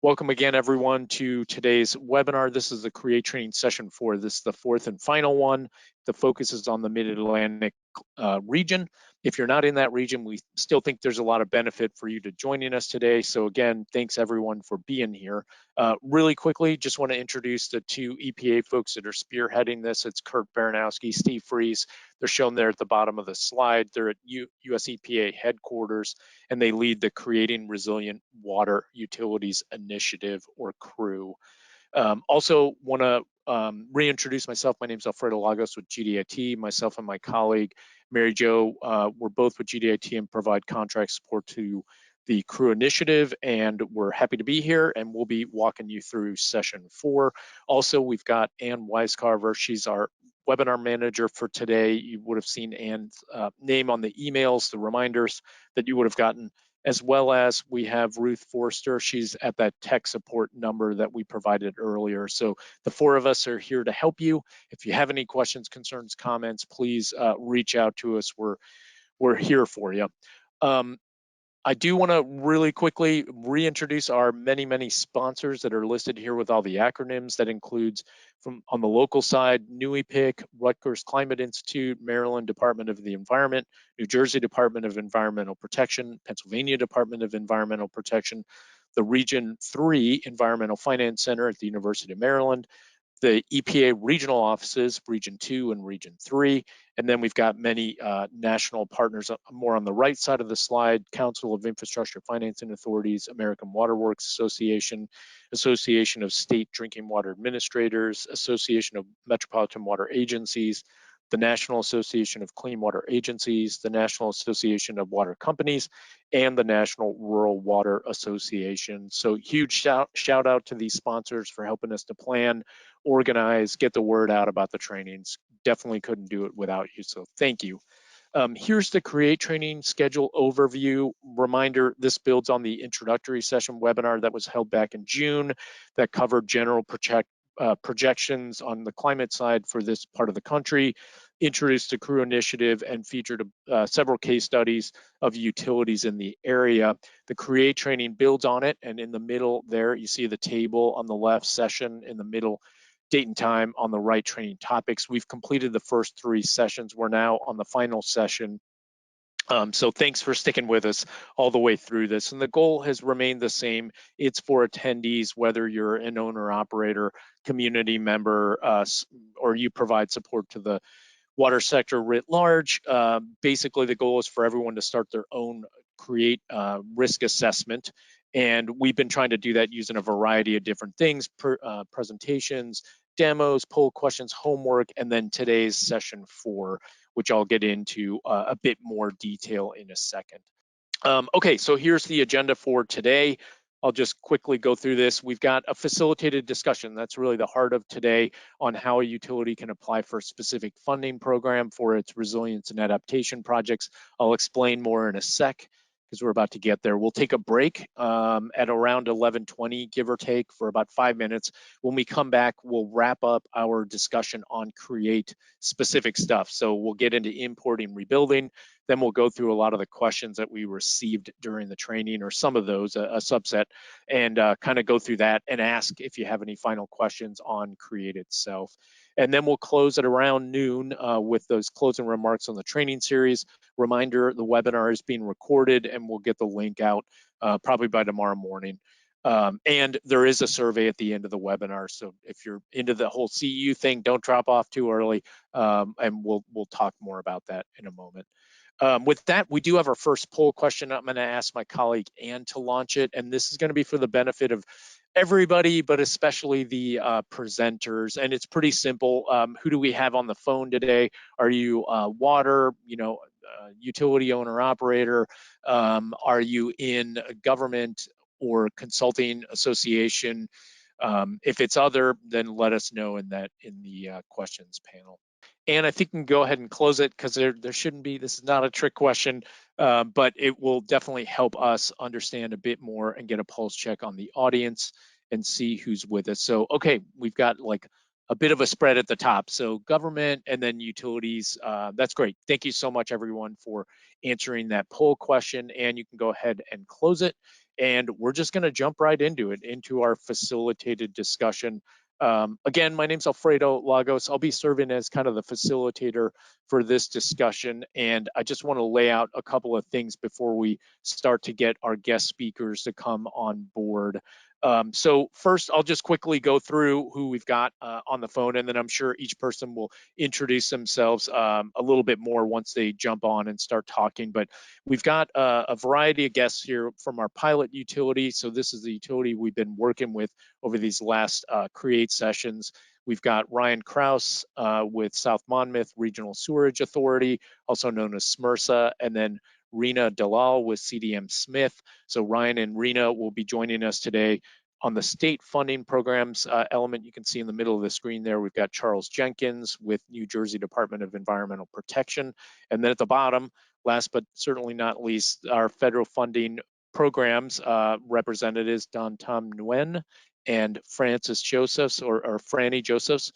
Welcome again, everyone, to today's webinar. This is the CREAT training session 4. This is the fourth and final one. The focus is on the Mid-Atlantic region. If you're not in that region, we still think there's a lot of benefit for you to joining us today. So again, thanks everyone for being here. Really quickly, just want to introduce the two EPA folks that are spearheading this. It's Kurt Baranowski, Steve Fries. They're shown there at the bottom of the slide. They're at US EPA headquarters, and they lead the Creating Resilient Water Utilities Initiative, or CREW. Also want to reintroduce myself. My name is Alfredo Lagos with GDIT. Myself and my colleague, Mary Jo, we're both with GDIT and provide contract support to the CREW initiative, and we're happy to be here, and we'll be walking you through session 4. Also, we've got Ann Weiscarver. She's our webinar manager for today. You would have seen Ann's name on the emails, the reminders that you would have gotten, as well as we have Ruth Forster. She's at that tech support number that we provided earlier. So the four of us are here to help you. If you have any questions, concerns, comments, please reach out to us. We're here for you. I do want to really quickly reintroduce our many sponsors that are listed here with all the acronyms. That includes, from on the local side, NUIPIC, Rutgers Climate Institute, Maryland Department of the Environment, New Jersey Department of Environmental Protection, Pennsylvania Department of Environmental Protection, the Region 3 Environmental Finance Center at the University of Maryland, the EPA regional offices, Region 2 and Region 3, and then we've got many national partners more on the right side of the slide: Council of Infrastructure Financing Authorities, American Water Works Association, Association of State Drinking Water Administrators, Association of Metropolitan Water Agencies, the National Association of Clean Water Agencies, the National Association of Water Companies, and the National Rural Water Association. So huge shout out to these sponsors for helping us to plan, organize, get the word out about the trainings. Definitely couldn't do it without you, so thank you. Here's the CREAT training schedule overview. Reminder, this builds on the introductory session webinar that was held back in June that covered general projections on the climate side for this part of the country, introduced the CREW initiative, and featured several case studies of utilities in the area. The CREAT training builds on it, and in the middle there, you see the table on the left, session in the middle, date and time on the right, training topics. We've completed the first 3 sessions. We're now on the final session. So thanks for sticking with us all the way through this. And the goal has remained the same. It's for attendees, whether you're an owner, operator, community member, or you provide support to the water sector writ large. Basically, the goal is for everyone to start their own CREAT risk assessment. And we've been trying to do that using a variety of different things: presentations, demos, poll questions, homework, and then today's session 4, which I'll get into a bit more detail in a second. Okay, so here's the agenda for today. I'll just quickly go through this. We've got a facilitated discussion. That's really the heart of today, on how a utility can apply for a specific funding program for its resilience and adaptation projects. I'll explain more in a sec, because we're about to get there. We'll take a break at around 11:20, give or take, for about 5 minutes. When we come back, we'll wrap up our discussion on CREAT specific stuff. So we'll get into importing, rebuilding. Then we'll go through a lot of the questions that we received during the training, or some of those, a subset, and kind of go through that and ask if you have any final questions on CREAT itself. And then we'll close at around noon with those closing remarks on the training series. Reminder, the webinar is being recorded, and we'll get the link out probably by tomorrow morning. And there is a survey at the end of the webinar, so if you're into the whole CEU thing, don't drop off too early, and we'll talk more about that in a moment. With that, we do have our first poll question. I'm going to ask my colleague Ann to launch it, and this is going to be for the benefit of everybody, but especially the presenters. And it's pretty simple. Who do we have on the phone today? Are you water, utility owner operator? Are you in a government or consulting association? If it's other, then let us know in the questions panel. And I think we can go ahead and close it, because there shouldn't be, this is not a trick question, but it will definitely help us understand a bit more and get a pulse check on the audience and see who's with us. So, okay, we've got like a bit of a spread at the top. So government and then utilities, that's great. Thank you so much, everyone, for answering that poll question. And you can go ahead and close it. and we're just going to jump right into it, into our facilitated discussion. Again, my name's Alfredo Lagos. I'll be serving as kind of the facilitator for this discussion, and I just want to lay out a couple of things before we start to get our guest speakers to come on board. So first, I'll just quickly go through who we've got on the phone, and then I'm sure each person will introduce themselves a little bit more once they jump on and start talking. But we've got a variety of guests here from our pilot utility. So this is the utility we've been working with over these last CREAT sessions. We've got Ryan Kraus with South Monmouth Regional Sewerage Authority, also known as SMRSA, and then Rena Dalal with CDM Smith. So Ryan and Rena will be joining us today. On the state funding programs element, you can see in the middle of the screen there, we've got Charles Jenkins with New Jersey Department of Environmental Protection. And then at the bottom, last but certainly not least, our federal funding programs representatives, Don Tom Nguyen and Francis Josephs, or Franny Josephs,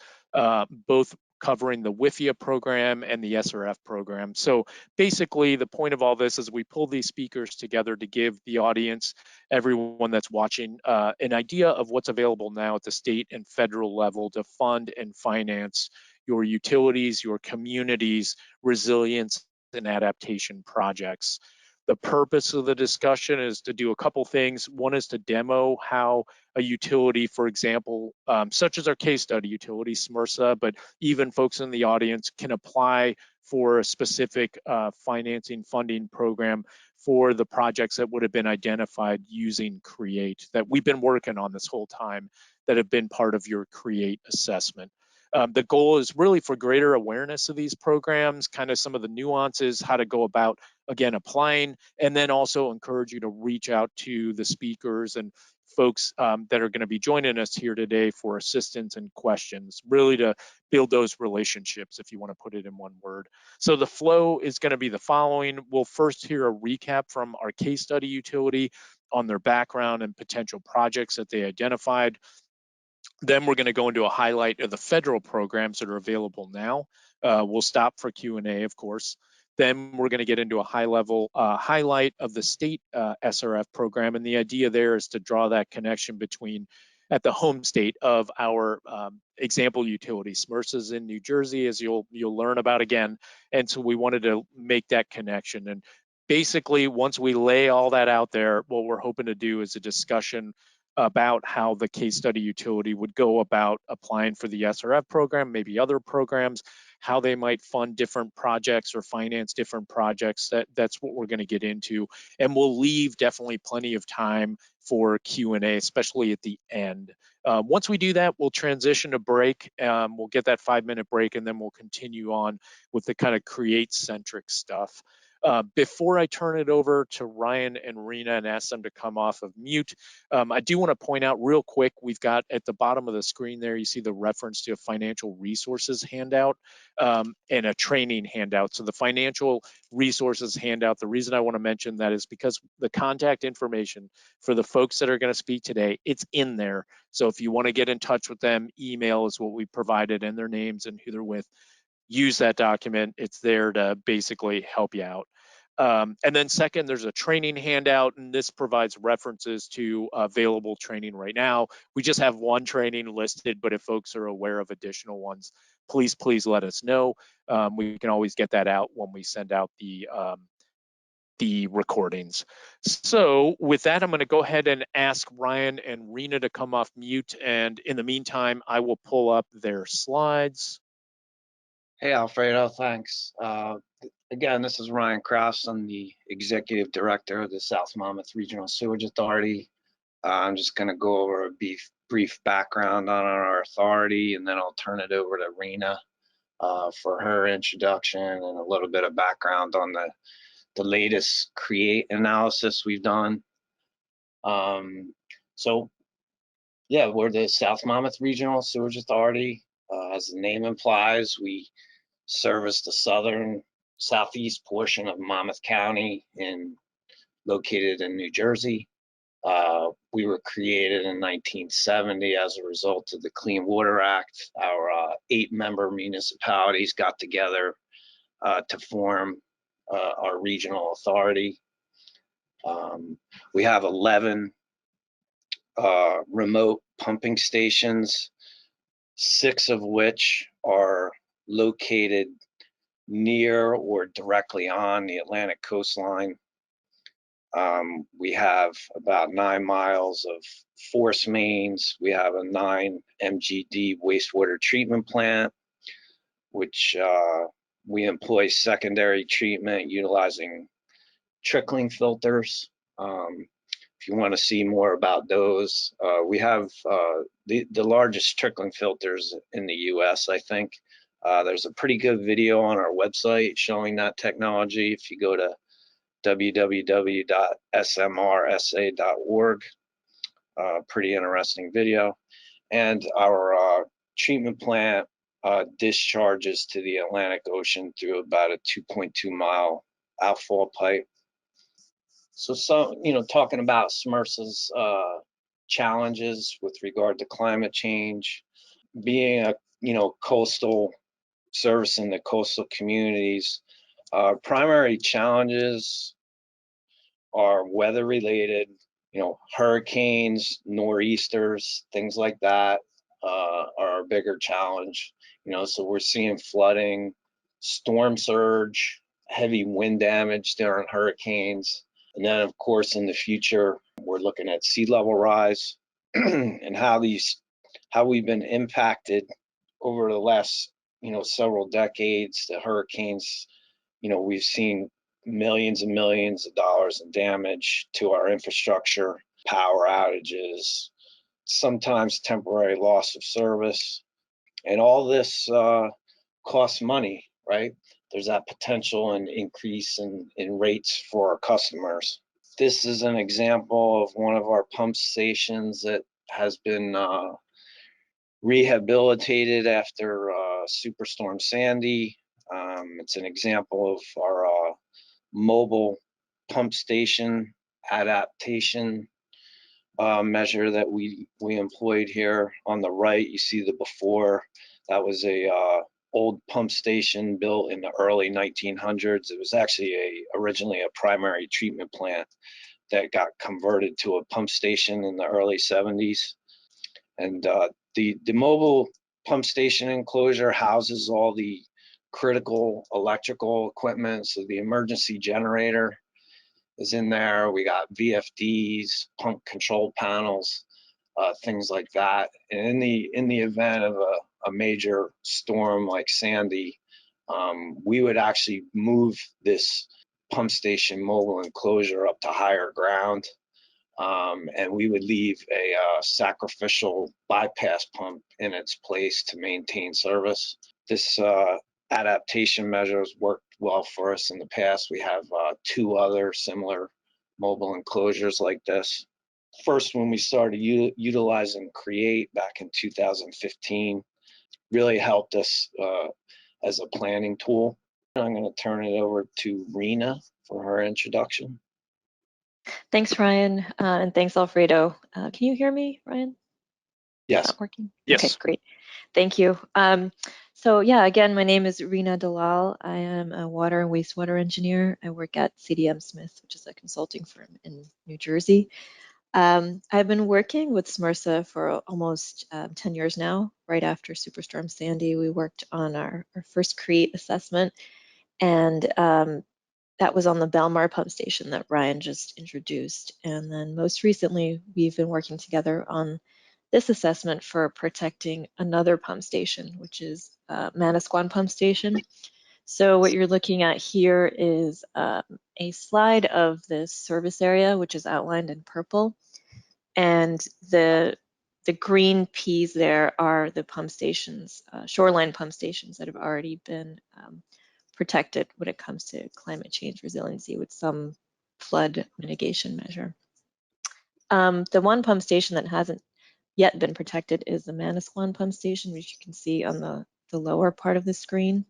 both covering the WIFIA program and the SRF program. So basically, the point of all this is we pull these speakers together to give the audience, everyone that's watching, an idea of what's available now at the state and federal level to fund and finance your utilities, your communities, resilience and adaptation projects. The purpose of the discussion is to do a couple things. One is to demo how a utility, for example, such as our case study utility, SMRSA, but even folks in the audience can apply for a specific financing funding program for the projects that would have been identified using CREAT that we've been working on this whole time that have been part of your CREAT assessment. The goal is really for greater awareness of these programs, kind of some of the nuances, how to go about, again, applying, and then also encourage you to reach out to the speakers and folks that are going to be joining us here today for assistance and questions, really to build those relationships, if you want to put it in one word. So the flow is going to be the following. We'll first hear a recap from our case study utility on their background and potential projects that they identified. Then we're going to go into a highlight of the federal programs that are available now. We'll stop for Q&A, of course. Then we're going to get into a high-level highlight of the state SRF program, and the idea there is to draw that connection between at the home state of our example utility. SMRSA's in New Jersey, as you'll learn about again, and so we wanted to make that connection. And basically, once we lay all that out there, what we're hoping to do is a discussion about how the case study utility would go about applying for the SRF program, maybe other programs, how they might fund different projects or finance different projects. That's what we're going to get into. And we'll leave definitely plenty of time for Q&A, especially at the end. Once we do that, we'll transition to break. We'll get that 5-minute break, and then we'll continue on with the kind of CREAT-centric stuff. Before I turn it over to Ryan and Rena and ask them to come off of mute, I do want to point out real quick, we've got at the bottom of the screen there, you see the reference to a financial resources handout and a training handout. So the financial resources handout, the reason I want to mention that is because the contact information for the folks that are going to speak today, it's in there. So if you want to get in touch with them, email is what we provided and their names and who they're with. Use that document. It's there to basically help you out. And then second, there's a training handout, and this provides references to available training right now. We just have one training listed, but if folks are aware of additional ones, please let us know. We can always get that out when we send out the recordings. So with that, I'm going to go ahead and ask Ryan and Rena to come off mute. And in the meantime, I will pull up their slides. Hey, Alfredo, thanks. Again, this is Ryan Kraus. I'm the Executive Director of the South Monmouth Regional Sewage Authority. I'm just going to go over a brief background on our authority, and then I'll turn it over to Rena for her introduction and a little bit of background on the latest CREAT analysis we've done. So, yeah, we're the South Monmouth Regional Sewage Authority. As the name implies, we service the southeast portion of Monmouth County located in New Jersey. We were created in 1970 as a result of the Clean Water Act. Our 8-member municipalities got together to form our regional authority. We have 11 remote pumping stations, 6 of which are located near or directly on the Atlantic coastline. We have about 9 miles of force mains. We have a 9 MGD wastewater treatment plant, which we employ secondary treatment utilizing trickling filters. If you want to see more about those, we have the largest trickling filters in the US, I think. There's a pretty good video on our website showing that technology. If you go to www.smrsa.org, pretty interesting video. And our treatment plant discharges to the Atlantic Ocean through about a 2.2 mile outfall pipe. So, talking about SMRSA's challenges with regard to climate change, being a, coastal service in the coastal communities, primary challenges are weather related, hurricanes, nor'easters, things like that are a bigger challenge. So we're seeing flooding, storm surge, heavy wind damage during hurricanes. And then, of course, in the future, we're looking at sea level rise and how we've been impacted over the last, several decades. The hurricanes, we've seen millions and millions of dollars in damage to our infrastructure, power outages, sometimes temporary loss of service. And all this costs money, right? There's that potential and increase in rates for our customers. This is an example of one of our pump stations that has been rehabilitated after Superstorm Sandy. It's an example of our mobile pump station adaptation measure that we employed here. On the right, you see the before. That was a old pump station built in the early 1900s. It was actually originally a primary treatment plant that got converted to a pump station in the early 70s. And the mobile pump station enclosure houses all the critical electrical equipment. So the emergency generator is in there. We got VFDs, pump control panels, things like that. And in the event of a major storm like Sandy, we would actually move this pump station mobile enclosure up to higher ground. And we would leave a sacrificial bypass pump in its place to maintain service. This adaptation measures worked well for us in the past. We have 2 other similar mobile enclosures like this. First, when we started utilizing CREAT back in 2015, really helped us as a planning tool. I'm going to turn it over to Rena for her introduction. Thanks, Ryan, and thanks, Alfredo. Can you hear me, Ryan? Yes. Not working? Yes. Okay, great. Thank you. So yeah, again, my name is Rena Dalal. I am a water and wastewater engineer. I work at CDM Smith, which is a consulting firm in New Jersey. I've been working with SMRSA for almost 10 years now. Right after Superstorm Sandy, we worked on our first CREAT assessment, and that was on the Belmar pump station that Ryan just introduced. And then most recently, we've been working together on this assessment for protecting another pump station, which is Manasquan pump station. So what you're looking at here is a slide of this service area, which is outlined in purple. And the green P's there are the pump stations, shoreline pump stations that have already been protected when it comes to climate change resiliency with some flood mitigation measure. The one pump station that hasn't yet been protected is the Manasquan pump station, which you can see on the lower part of the screen.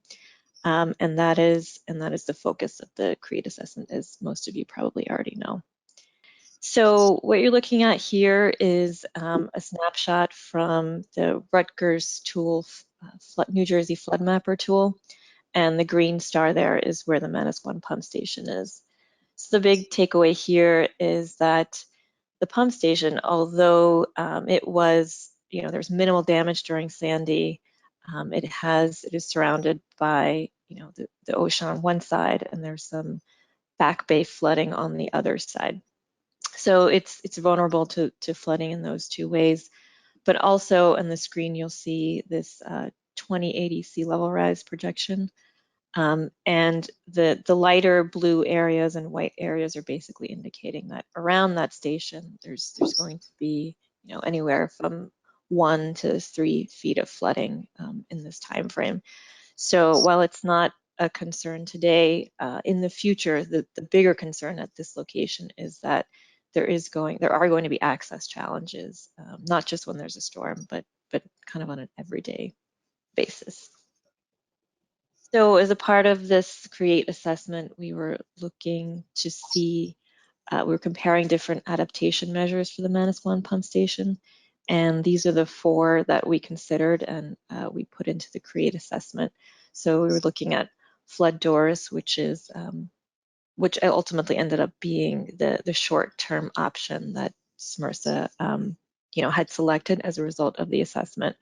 And that is the focus of the CREAT assessment, as most of you probably already know. So what you're looking at here is a snapshot from the Rutgers tool, New Jersey Flood Mapper tool. And the green star there is where the Manasquan pump station is. So the big takeaway here is that the pump station, although it was, there's minimal damage during Sandy, it is surrounded by, the ocean on one side, and there's some back bay flooding on the other side. So it's vulnerable to flooding in those two ways. But also on the screen, you'll see this 2080 sea level rise projection. And the lighter blue areas and white areas are basically indicating that around that station, there's going to be, anywhere from 1 to 3 feet of flooding in this time frame. So while it's not a concern today, in the future, the bigger concern at this location is that there are going to be access challenges, not just when there's a storm, but kind of on an everyday basis. So as a part of this CREAT assessment, we were looking to see, we were comparing different adaptation measures for the Manasquan pump station. And these are the 4 that we considered and we put into the CREAT assessment. So we were looking at flood doors, which ultimately ended up being the short-term option that SMRSA had selected as a result of the assessment.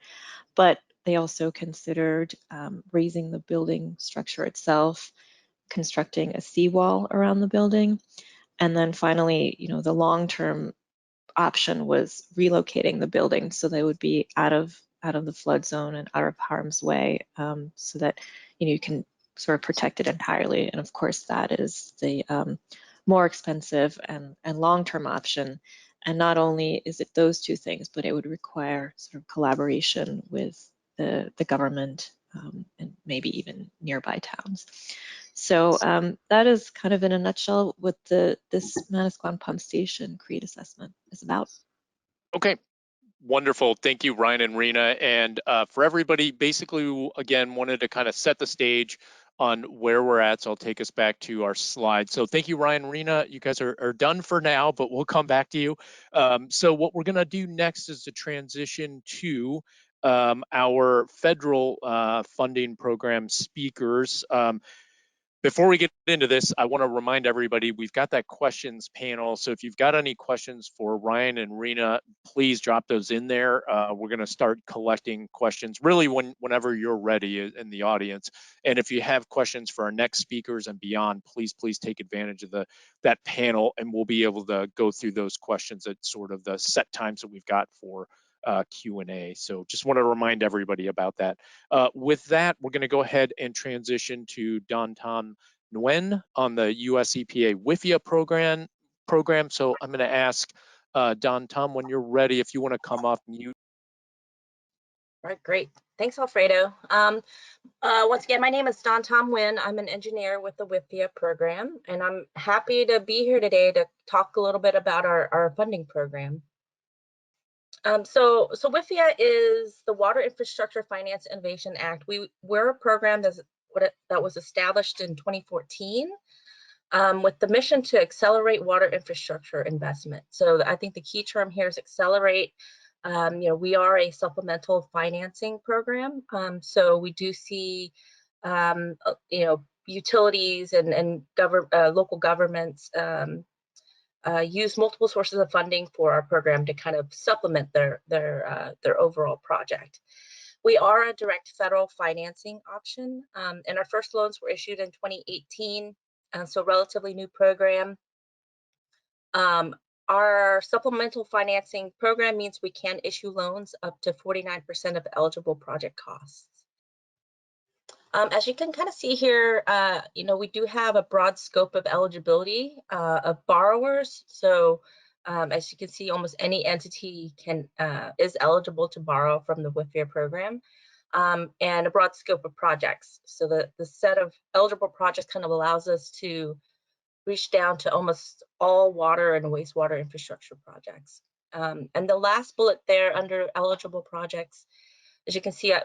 But they also considered raising the building structure itself, constructing a seawall around the building, and then finally, the long-term option was relocating the building so they would be out of the flood zone and out of harm's way, so that you can sort of protect it entirely. And of course, that is the more expensive and long-term option. And not only is it those 2 things, but it would require sort of collaboration with the government and maybe even nearby towns. So that is kind of in a nutshell what this Manasquan pump station CREAT assessment is about. Okay. Wonderful. Thank you, Ryan and Rena. And for everybody, basically, again, wanted to kind of set the stage on where we're at. So I'll take us back to our slide. So thank you, Ryan, Rena. You guys are done for now, but we'll come back to you. So what we're going to do next is to transition to our federal funding program speakers. Before we get into this, I want to remind everybody we've got that questions panel. So if you've got any questions for Ryan and Rena, please drop those in there. We're going to start collecting questions really whenever you're ready in the audience. And if you have questions for our next speakers and beyond, please take advantage of that panel, and we'll be able to go through those questions at sort of the set times that we've got for Q&A. So just want to remind everybody about that. With that, we're going to go ahead and transition to Don Tom Nguyen on the US EPA WIFIA program. So I'm going to ask Don Tom, when you're ready, if you want to come off mute. All right, great. Thanks, Alfredo. Once again, my name is Don Tom Nguyen. I'm an engineer with the WIFIA program, and I'm happy to be here today to talk a little bit about our funding program. So WIFIA is the Water Infrastructure Finance Innovation Act. We're a program that was established in 2014 with the mission to accelerate water infrastructure investment. So I think the key term here is accelerate. We are a supplemental financing program. So we do see, utilities and local governments use multiple sources of funding for our program to kind of supplement their overall project. We are a direct federal financing option, and our first loans were issued in 2018, so relatively new program. Our supplemental financing program means we can issue loans up to 49% of eligible project costs. As you can kind of see here, we do have a broad scope of eligibility of borrowers. So as you can see, almost any entity is eligible to borrow from the WIFIA program, and a broad scope of projects. So the set of eligible projects kind of allows us to reach down to almost all water and wastewater infrastructure projects. And the last bullet there under eligible projects, as you can see,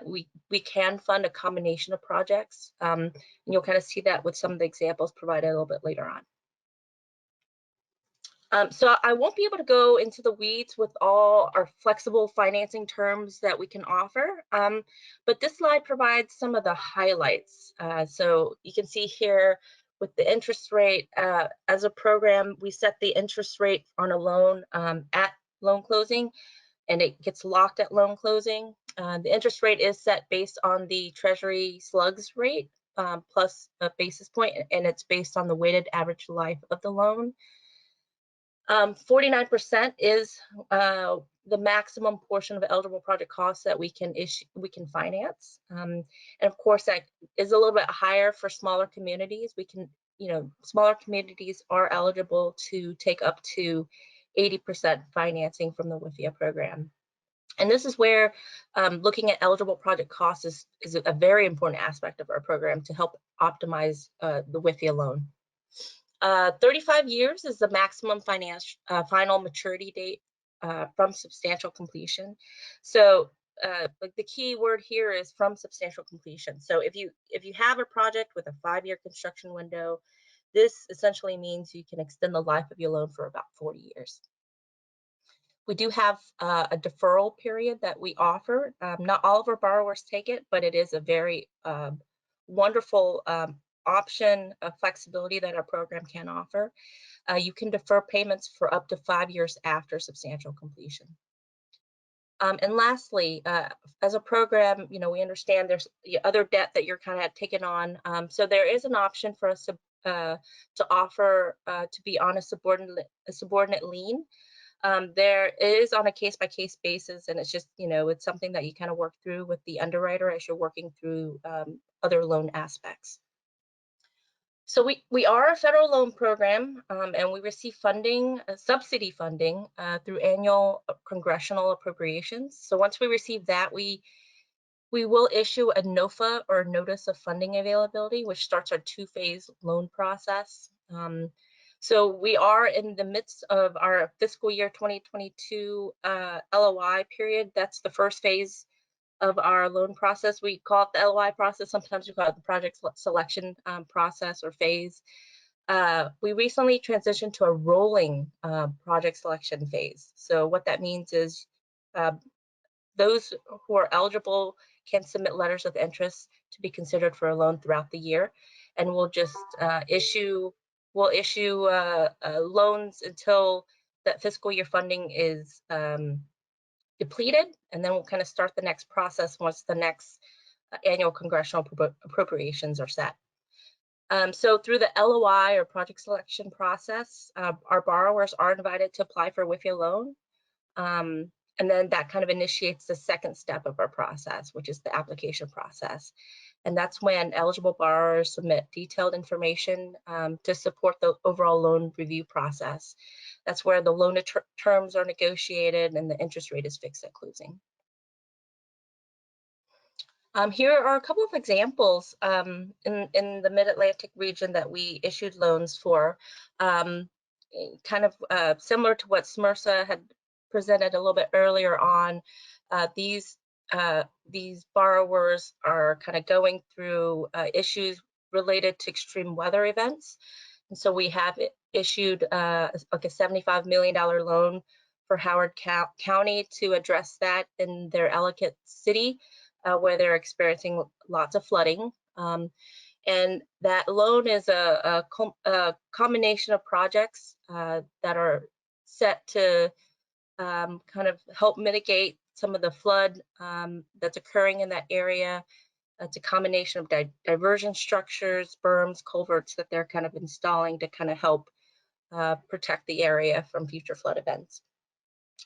we can fund a combination of projects. And you'll kind of see that with some of the examples provided a little bit later on. So I won't be able to go into the weeds with all our flexible financing terms that we can offer, but this slide provides some of the highlights. So you can see here, with the interest rate. As a program, we set the interest rate on a loan at loan closing, and it gets locked at loan closing. The interest rate is set based on the Treasury slugs rate plus a basis point, and it's based on the weighted average life of the loan. 49% is the maximum portion of eligible project costs that we can finance. And of course, that is a little bit higher for smaller communities. We can, smaller communities are eligible to take up to 80% financing from the WIFIA program. And this is where looking at eligible project costs is a very important aspect of our program to help optimize the WIFIA loan. 35 years is the maximum final maturity date from substantial completion. So the key word here is from substantial completion. So if you have a project with a 5-year construction window, this essentially means you can extend the life of your loan for about 40 years. We do have a deferral period that we offer. Not all of our borrowers take it, but it is a very wonderful option of flexibility that our program can offer. You can defer payments for up to 5 years after substantial completion. And lastly, as a program, we understand there's other debt that you're kind of taking on. So there is an option for us to offer to be on a subordinate lien. There is on a case-by-case basis, and it's just, it's something that you kind of work through with the underwriter as you're working through other loan aspects. So we are a federal loan program, and we receive funding, subsidy funding, through annual congressional appropriations. So once we receive that, we will issue a NOFA, or Notice of Funding Availability, which starts our 2-phase loan process. So we are in the midst of our fiscal year 2022 LOI period. That's the first phase of our loan process. We call it the LOI process. Sometimes we call it the project selection process or phase. We recently transitioned to a rolling project selection phase. So what that means is those who are eligible can submit letters of interest to be considered for a loan throughout the year, and we'll just issue loans until that fiscal year funding is depleted, and then we'll kind of start the next process once the next annual congressional appropriations are set. So through the LOI, or project selection process, our borrowers are invited to apply for a WIFIA loan. And then that kind of initiates the second step of our process, which is the application process. And that's when eligible borrowers submit detailed information to support the overall loan review process. That's where the loan terms are negotiated and the interest rate is fixed at closing. Here are a couple of examples in the Mid-Atlantic region that we issued loans for, kind of similar to what Smrsa had presented a little bit earlier on. These borrowers are kind of going through issues related to extreme weather events. And so we have issued like a $75 million loan for Howard County to address that in their Ellicott City, where they're experiencing lots of flooding. And that loan is a combination of projects that are set to kind of help mitigate some of the flood that's occurring in that area. It's a combination of diversion structures, berms, culverts that they're kind of installing to kind of help protect the area from future flood events.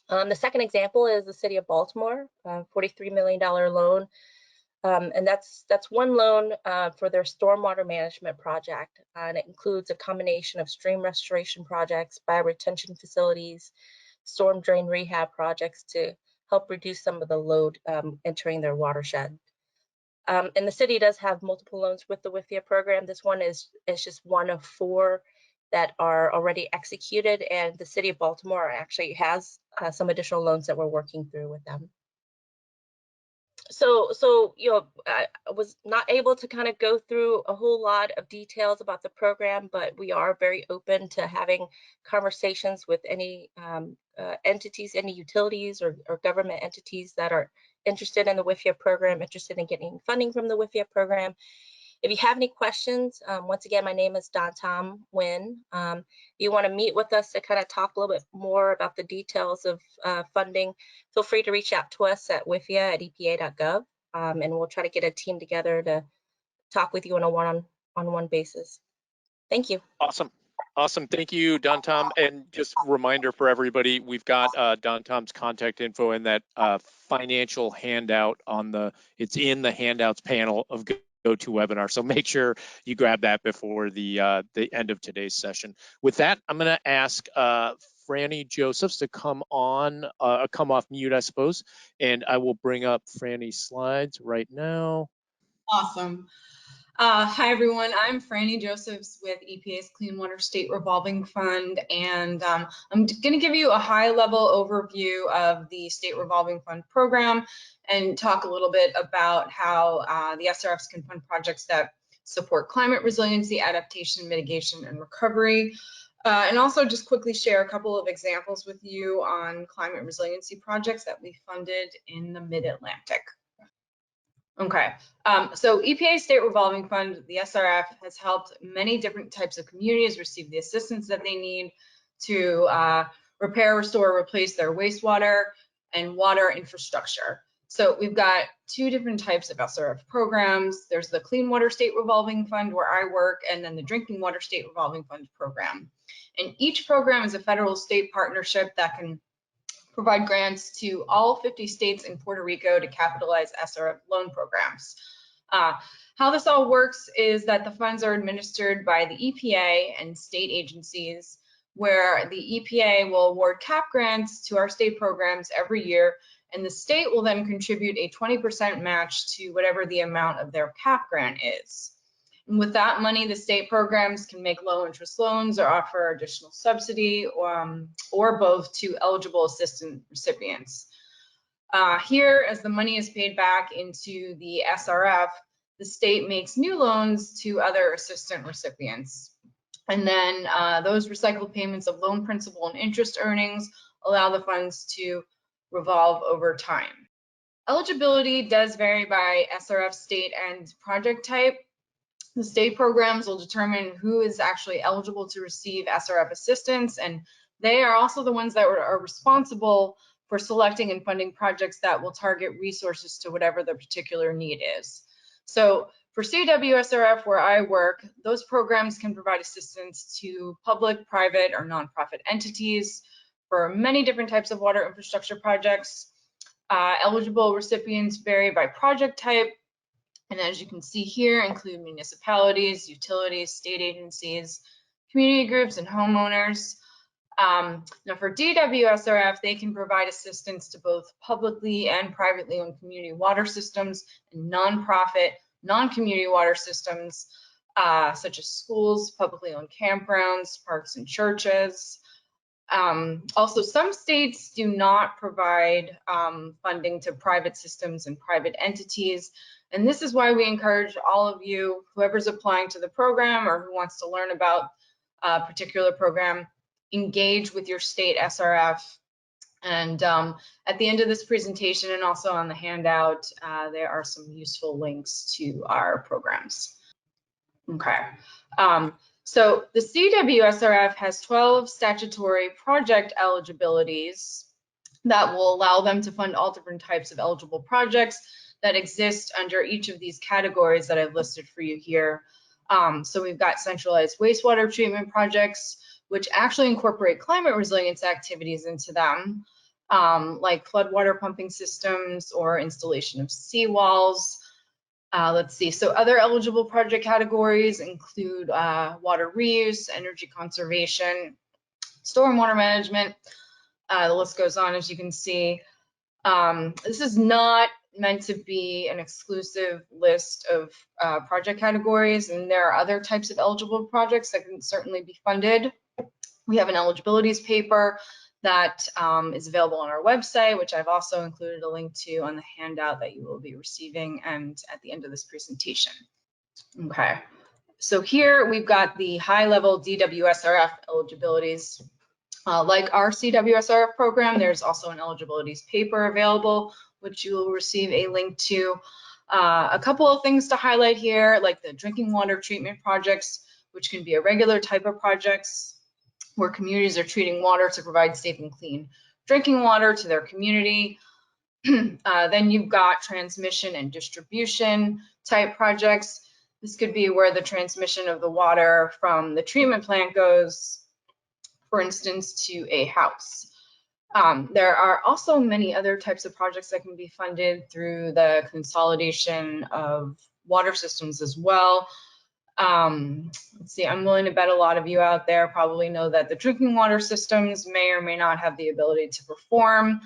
The second example is the City of Baltimore, $43 million loan. And that's one loan for their stormwater management project. And it includes a combination of stream restoration projects, bioretention facilities, storm drain rehab projects to help reduce some of the load entering their watershed. And the city does have multiple loans with the WIFIA program. This one is just one of 4 that are already executed, and the City of Baltimore actually has some additional loans that we're working through with them. So I was not able to kind of go through a whole lot of details about the program, but we are very open to having conversations with any entities, any utilities or government entities that are interested in the WIFIA program, interested in getting funding from the WIFIA program. If you have any questions, once again, my name is Tom Nguyen. If you want to meet with us to kind of talk a little bit more about the details of funding, feel free to reach out to us at wifia@epa.gov, and we'll try to get a team together to talk with you on a one-on-one basis. Thank you. Awesome. Awesome. Thank you, Don Tom. And just a reminder for everybody, we've got Don Tom's contact info in that financial handout it's in the handouts panel of GoToWebinar. So make sure you grab that before the end of today's session. With that, I'm going to ask Franny Josephs to come off mute, I suppose, and I will bring up Franny's slides right now. Awesome. Hi, everyone. I'm Franny Josephs with EPA's Clean Water State Revolving Fund, and I'm going to give you a high-level overview of the State Revolving Fund program and talk a little bit about how the SRFs can fund projects that support climate resiliency, adaptation, mitigation, and recovery. And also just quickly share a couple of examples with you on climate resiliency projects that we funded in the Mid-Atlantic. Okay, so EPA State Revolving Fund, the SRF, has helped many different types of communities receive the assistance that they need to repair, restore, replace their wastewater and water infrastructure. So we've got two different types of SRF programs. There's the Clean Water State Revolving Fund, where I work, and then the Drinking Water State Revolving Fund program. And each program is a federal-state partnership that can provide grants to all 50 states and Puerto Rico to capitalize SRF loan programs. How this all works is that the funds are administered by the EPA and state agencies, where the EPA will award CAP grants to our state programs every year, and the state will then contribute a 20% match to whatever the amount of their CAP grant is. And with that money, the state programs can make low interest loans or offer additional subsidy or both to eligible assistance recipients. Here, as the money is paid back into the SRF, the state makes new loans to other assistant recipients. And then those recycled payments of loan principal and interest earnings allow the funds to revolve over time. Eligibility does vary by SRF, state, and project type. The state programs will determine who is actually eligible to receive SRF assistance, and they are also the ones that are responsible for selecting and funding projects that will target resources to whatever the particular need is. So for CWSRF, where I work, those programs can provide assistance to public, private, or nonprofit entities for many different types of water infrastructure projects. Eligible recipients vary by project type, and as you can see here, include municipalities, utilities, state agencies, community groups, and homeowners. Now for DWSRF, they can provide assistance to both publicly and privately owned community water systems and nonprofit, non-community water systems, such as schools, publicly owned campgrounds, parks, and churches. Also, some states do not provide funding to private systems and private entities. And this is why we encourage all of you, whoever's applying to the program or who wants to learn about a particular program, engage with your state SRF. And at the end of this presentation and also on the handout, there are some useful links to our programs. Okay. So the CWSRF has 12 statutory project eligibilities that will allow them to fund all different types of eligible projects that exist under each of these categories that I've listed for you here. So we've got centralized wastewater treatment projects, which actually incorporate climate resilience activities into them, like floodwater pumping systems or installation of seawalls. Let's see, so other eligible project categories include water reuse, energy conservation, stormwater management. The list goes on, as you can see. This is not meant to be an exclusive list of project categories, and there are other types of eligible projects that can certainly be funded. We have an eligibilities paper that is available on our website, which I've also included a link to on the handout that you will be receiving and at the end of this presentation. Okay, so here we've got the high-level DWSRF eligibilities. Like our CWSRF program, there's also an eligibilities paper available, which you will receive a link to. A couple of things to highlight here, like the drinking water treatment projects, which can be a regular type of projects where communities are treating water to provide safe and clean drinking water to their community. Then you've got transmission and distribution type projects. This could be where the transmission of the water from the treatment plant goes, for instance, to a house. There are also many other types of projects that can be funded through the consolidation of water systems as well. Let's see, I'm willing to bet a lot of you out there probably know that the drinking water systems may or may not have the ability to perform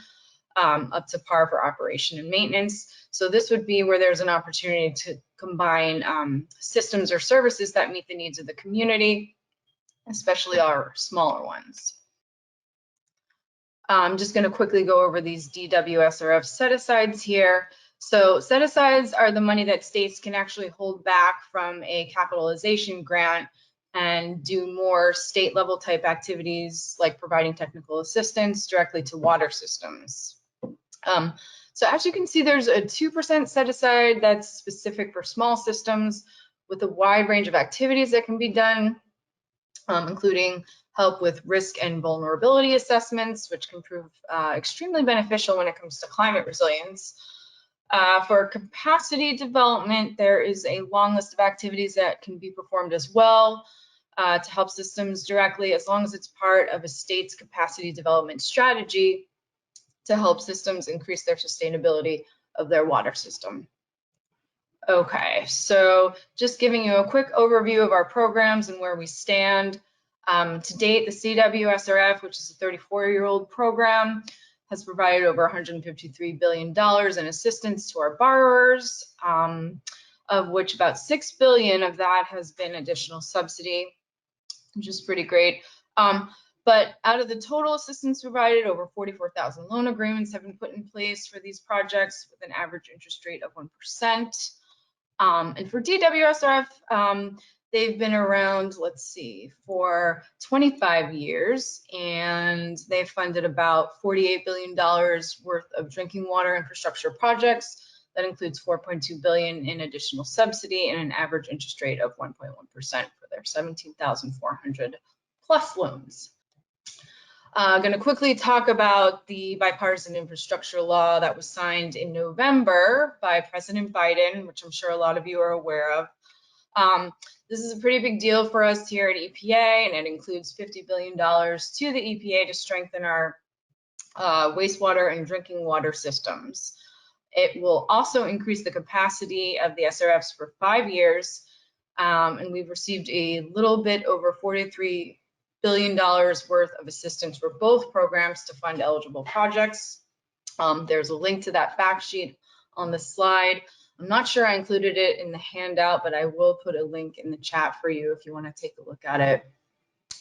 up to par for operation and maintenance. So this would be where there's an opportunity to combine systems or services that meet the needs of the community, especially our smaller ones. I'm just going to quickly go over these DWSRF set-asides here. So set-asides are the money that states can actually hold back from a capitalization grant and do more state-level type activities like providing technical assistance directly to water systems. So as you can see, there's a 2% set-aside that's specific for small systems with a wide range of activities that can be done, including help with risk and vulnerability assessments, which can prove extremely beneficial when it comes to climate resilience. For capacity development, there is a long list of activities that can be performed as well to help systems directly, as long as it's part of a state's capacity development strategy to help systems increase their sustainability of their water system. Okay, so just giving you a quick overview of our programs and where we stand. To date, the CWSRF, which is a 34-year-old program, has provided over $153 billion in assistance to our borrowers, of which about $6 billion of that has been additional subsidy, which is pretty great. But out of the total assistance provided, over 44,000 loan agreements have been put in place for these projects with an average interest rate of 1%. And for DWSRF, they've been around, let's see, for 25 years, and they've funded about $48 billion worth of drinking water infrastructure projects. That includes $4.2 billion in additional subsidy and an average interest rate of 1.1% for their 17,400 plus loans. I'm going to quickly talk about the bipartisan infrastructure law that was signed in November by President Biden, which I'm sure a lot of you are aware of. This is a pretty big deal for us here at EPA, and it includes $50 billion to the EPA to strengthen our wastewater and drinking water systems. It will also increase the capacity of the SRFs for 5 years, and we've received a little bit over $43 billion worth of assistance for both programs to fund eligible projects. There's a link to that fact sheet on the slide. I'm not sure I included it in the handout, but I will put a link in the chat for you if you want to take a look at it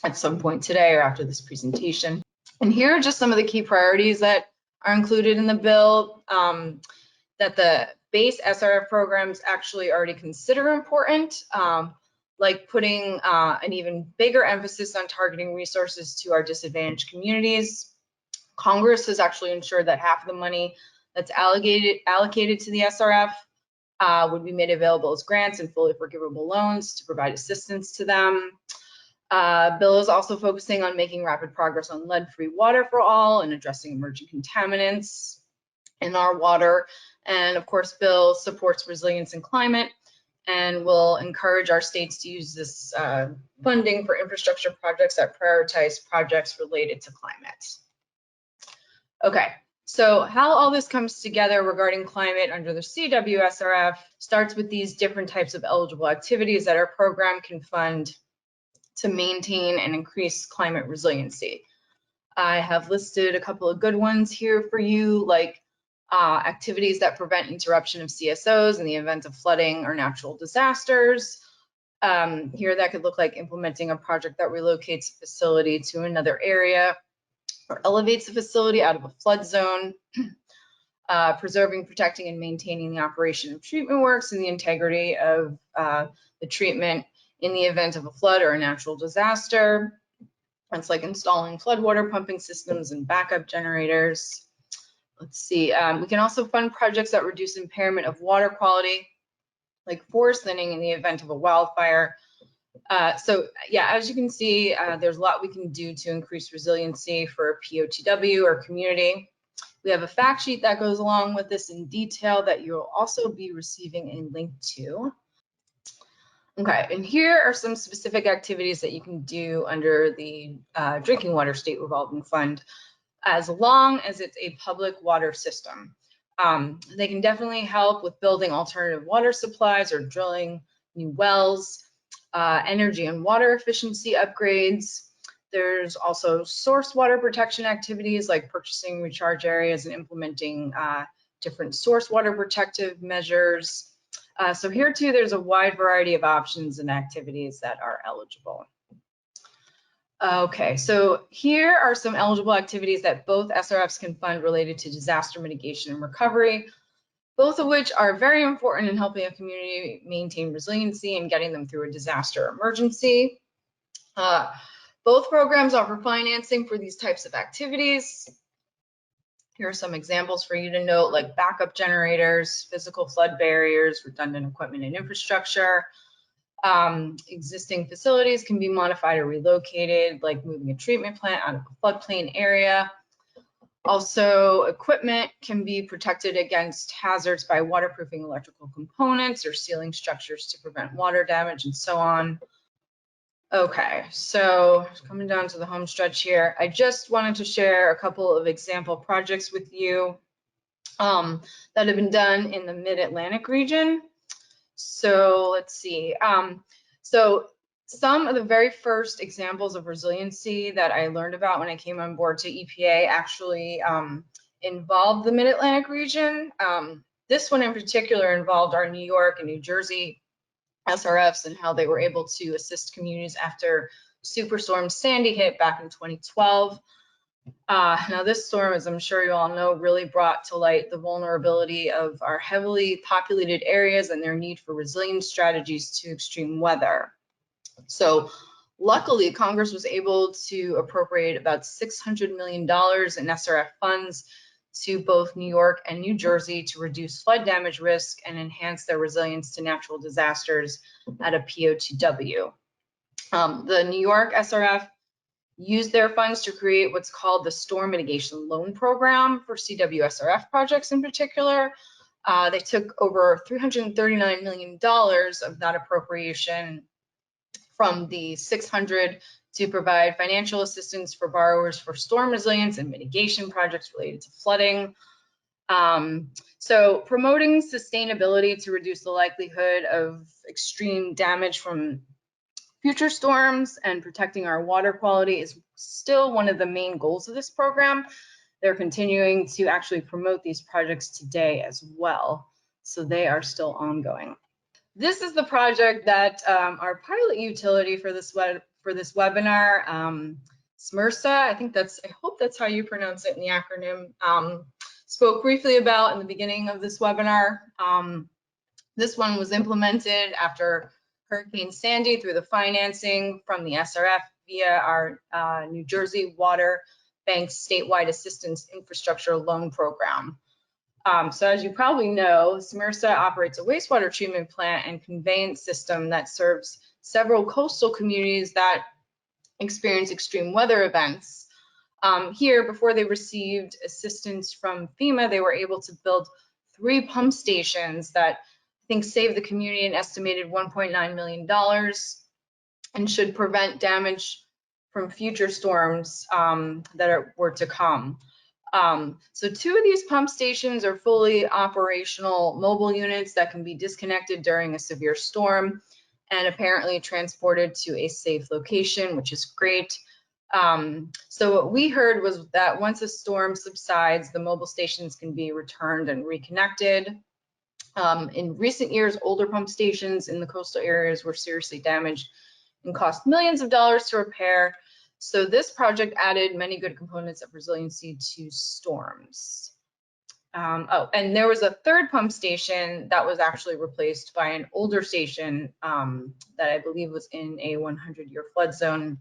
at some point today or after this presentation. And here are just some of the key priorities that are included in the bill that the base SRF programs actually already consider important, like putting an even bigger emphasis on targeting resources to our disadvantaged communities. Congress has actually ensured that half of the money that's allocated to the SRF would be made available as grants and fully forgivable loans to provide assistance to them. Bill is also focusing on making rapid progress on lead-free water for all and addressing emerging contaminants in our water. And of course, Bill supports resilience and climate and will encourage our states to use this funding for infrastructure projects that prioritize projects related to climate. Okay, so how all this comes together regarding climate under the CWSRF starts with these different types of eligible activities that our program can fund to maintain and increase climate resiliency. I have listed a couple of good ones here for you, like activities that prevent interruption of CSOs in the event of flooding or natural disasters. Here that could look like implementing a project that relocates a facility to another area or elevates the facility out of a flood zone, preserving, protecting, and maintaining the operation of treatment works and the integrity of the treatment in the event of a flood or a natural disaster. It's like installing floodwater pumping systems and backup generators. Let's see, we can also fund projects that reduce impairment of water quality, like forest thinning in the event of a wildfire. So yeah, as you can see, there's a lot we can do to increase resiliency for POTW or community. We have a fact sheet that goes along with this in detail that you'll also be receiving a link to. Okay, and here are some specific activities that you can do under the Drinking Water State Revolving Fund, as long as it's a public water system. They can definitely help with building alternative water supplies or drilling new wells, energy and water efficiency upgrades. There's also source water protection activities like purchasing recharge areas and implementing different source water protective measures. So here too, there's a wide variety of options and activities that are eligible. Okay, so here are some eligible activities that both SRFs can fund related to disaster mitigation and recovery, both of which are very important in helping a community maintain resiliency and getting them through a disaster emergency. Both programs offer financing for these types of activities. Here are some examples for you to note, like backup generators, physical flood barriers, redundant equipment and infrastructure. Existing facilities can be modified or relocated, like moving a treatment plant out of a floodplain area. Also, equipment can be protected against hazards by waterproofing electrical components or sealing structures to prevent water damage and so on. Okay, so coming down to the home stretch here, I just wanted to share a couple of example projects with you that have been done in the Mid-Atlantic region. So let's see. So some of the very first examples of resiliency that I learned about when I came on board to EPA actually involved the Mid-Atlantic region. This one in particular involved our New York and New Jersey SRFs and how they were able to assist communities after Superstorm Sandy hit back in 2012. Now this storm, as I'm sure you all know, really brought to light the vulnerability of our heavily populated areas and their need for resilient strategies to extreme weather. So luckily, Congress was able to appropriate about $600 million in SRF funds to both New York and New Jersey to reduce flood damage risk and enhance their resilience to natural disasters at a POTW. The New York SRF used their funds to create what's called the Storm Mitigation Loan Program for CWSRF projects in particular. They took over $339 million of that appropriation from the 600 to provide financial assistance for borrowers for storm resilience and mitigation projects related to flooding. So promoting sustainability to reduce the likelihood of extreme damage from future storms and protecting our water quality is still one of the main goals of this program. They're continuing to actually promote these projects today as well. So they are still ongoing. This is the project that our pilot utility for this webinar, SMRSA, I hope that's how you pronounce it in the acronym, spoke briefly about in the beginning of this webinar. This one was implemented after Hurricane Sandy through the financing from the SRF via our New Jersey Water Bank's statewide assistance infrastructure loan program. So as you probably know, SMRSA operates a wastewater treatment plant and conveyance system that serves several coastal communities that experience extreme weather events. Here, before they received assistance from FEMA, they were able to build 3 pump stations that I think saved the community an estimated $1.9 million and should prevent damage from future storms that were to come. So 2 of these pump stations are fully operational mobile units that can be disconnected during a severe storm and apparently transported to a safe location, which is great. So what we heard was that once a storm subsides, the mobile stations can be returned and reconnected. In recent years, older pump stations in the coastal areas were seriously damaged and cost millions of dollars to repair. So this project added many good components of resiliency to storms. And there was a 3rd pump station that was actually replaced by an older station that I believe was in a 100-year flood zone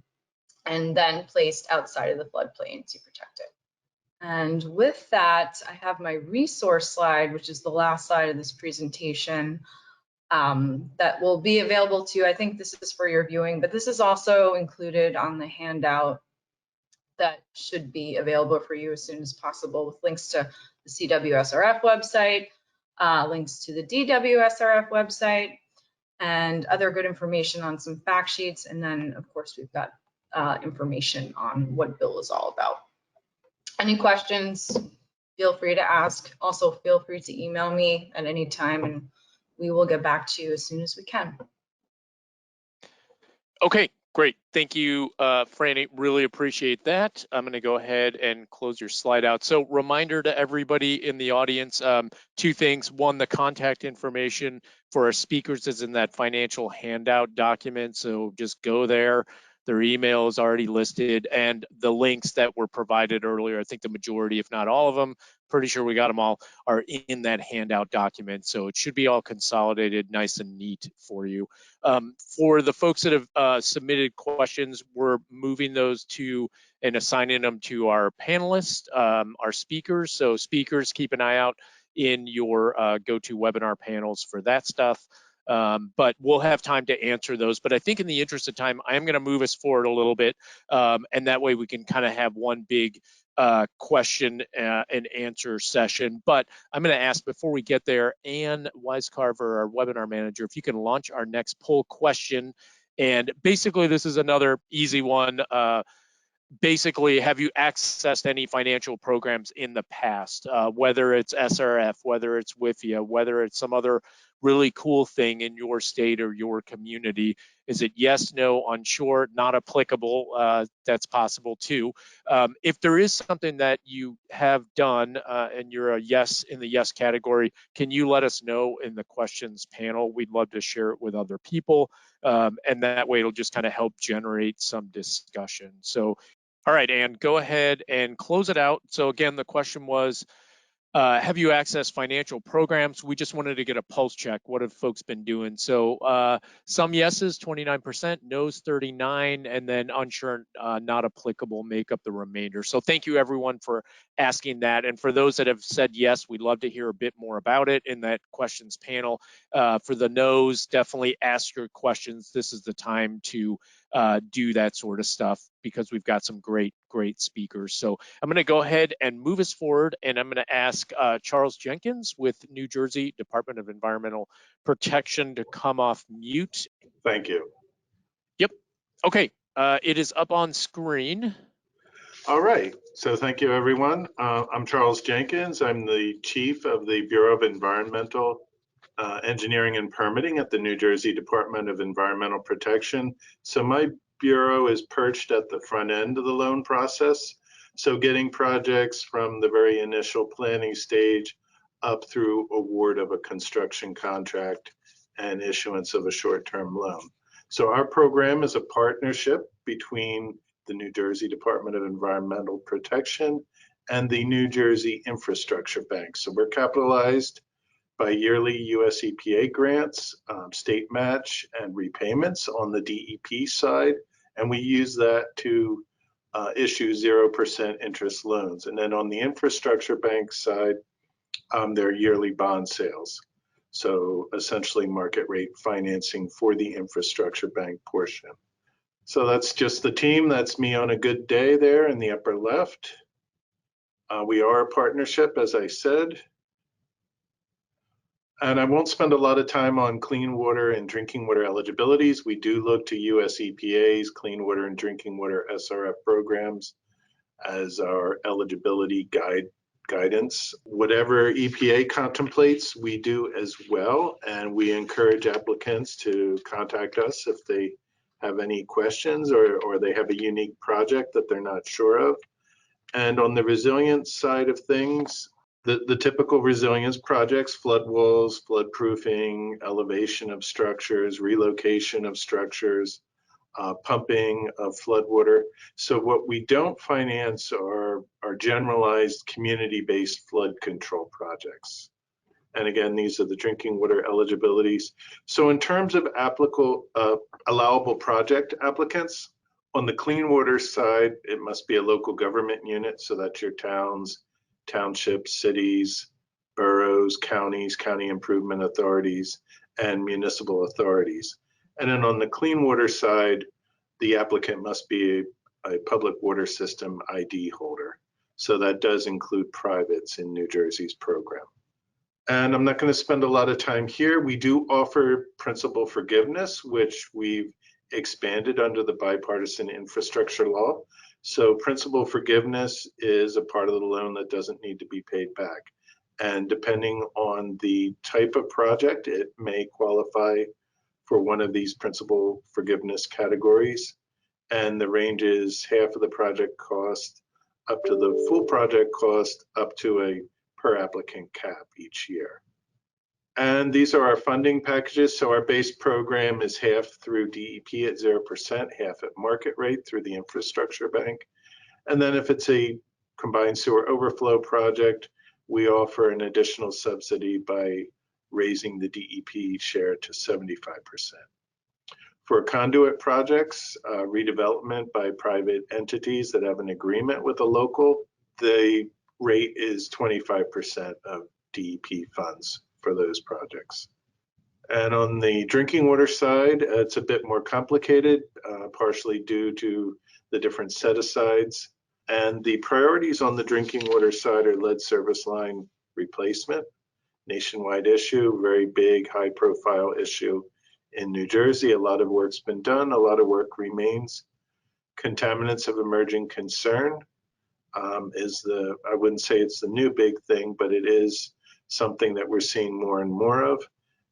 and then placed outside of the floodplain to protect it. And with that, I have my resource slide, which is the last slide of this presentation, that will be available to you. I think this is for your viewing, but this is also included on the handout that should be available for you as soon as possible, with links to the CWSRF website, links to the DWSRF website, and other good information on some fact sheets. And then, of course, we've got information on what Bill is all about. Any questions, feel free to ask. Also, feel free to email me at any time, and we will get back to you as soon as we can. Okay, great. Thank you, Franny. Really appreciate that. I'm going to go ahead and close your slide out. So reminder to everybody in the audience, two things. One, the contact information for our speakers is in that financial handout document. So just go there. Their email is already listed, and the links that were provided earlier, I think the majority, if not all of them, pretty sure we got them all, are in that handout document. So it should be all consolidated, nice and neat for you. For the folks that have submitted questions, we're moving those to and assigning them to our panelists, our speakers. So speakers, keep an eye out in your GoToWebinar panels for that stuff. But we'll have time to answer those. But I think in the interest of time, I am going to move us forward a little bit. And that way we can kind of have one big question and answer session. But I'm going to ask, before we get there, Ann Weiscarver, our webinar manager, if you can launch our next poll question. And basically, this is another easy one. Basically, have you accessed any financial programs in the past, whether it's SRF, whether it's WIFIA, whether it's some other really cool thing in your state or your community? Is it yes, no, unsure, not applicable? That's possible too. If there is something that you have done and you're a yes in the yes category, can you let us know in the questions panel? We'd love to share it with other people. And that way it'll just kind of help generate some discussion. So, all right, Ann, go ahead and close it out. So again, the question was, have you accessed financial programs? We just wanted to get a pulse check. What have folks been doing? So some yeses, 29%, no's 39%, and then unsure, not applicable make up the remainder. So thank you everyone for asking that. And for those that have said yes, we'd love to hear a bit more about it in that questions panel. For the no's, definitely ask your questions. This is the time to do that sort of stuff because we've got some great speakers. So I'm going to go ahead and move us forward, and I'm going to ask Charles Jenkins with New Jersey Department of Environmental Protection to come off mute. Thank you. Yep. Okay. It is up on screen. All right. So thank you, everyone. I'm Charles Jenkins. I'm the chief of the Bureau of Environmental Engineering and Permitting at the New Jersey Department of Environmental Protection. So my bureau is perched at the front end of the loan process. So getting projects from the very initial planning stage up through award of a construction contract and issuance of a short-term loan. So our program is a partnership between the New Jersey Department of Environmental Protection and the New Jersey Infrastructure Bank. So we're capitalized by yearly US EPA grants, state match, and repayments on the DEP side. And we use that to issue 0% interest loans. And then on the infrastructure bank side, there are yearly bond sales. So essentially market rate financing for the infrastructure bank portion. So that's just the team. That's me on a good day there in the upper left. We are a partnership, as I said. And I won't spend a lot of time on clean water and drinking water eligibilities. We do look to US EPA's clean water and drinking water SRF programs as our eligibility guidance. Whatever EPA contemplates, we do as well. And we encourage applicants to contact us if they have any questions or they have a unique project that they're not sure of. And on the resilience side of things, the typical resilience projects, flood walls, flood proofing, elevation of structures, relocation of structures, pumping of flood water. So what we don't finance are generalized community-based flood control projects. And again, these are the drinking water eligibilities. So in terms of allowable project applicants, On the clean water side, it must be a local government unit, so that's your towns, townships, cities, boroughs, counties, county improvement authorities, and municipal authorities. And then on the clean water side, the applicant must be a public water system ID holder. So that does include privates in New Jersey's program. And I'm not going to spend a lot of time here. We do offer principal forgiveness, which we've expanded under the bipartisan infrastructure law. So principal forgiveness is a part of the loan that doesn't need to be paid back. And depending on the type of project, it may qualify for one of these principal forgiveness categories. And the range is half of the project cost up to the full project cost up to a per applicant cap each year. And these are our funding packages. So our base program is half through DEP at 0%, half at market rate through the infrastructure bank. And then if it's a combined sewer overflow project, we offer an additional subsidy by raising the DEP share to 75%. For conduit projects, redevelopment by private entities that have an agreement with a local, the rate is 25% of DEP funds for those projects. And on the drinking water side, it's a bit more complicated, partially due to the different set-asides. And the priorities on the drinking water side are lead service line replacement, nationwide issue, very big, high-profile issue in New Jersey. A lot of work's been done, a lot of work remains. Contaminants of emerging concern is I wouldn't say it's the new big thing, but it is something that we're seeing more and more of.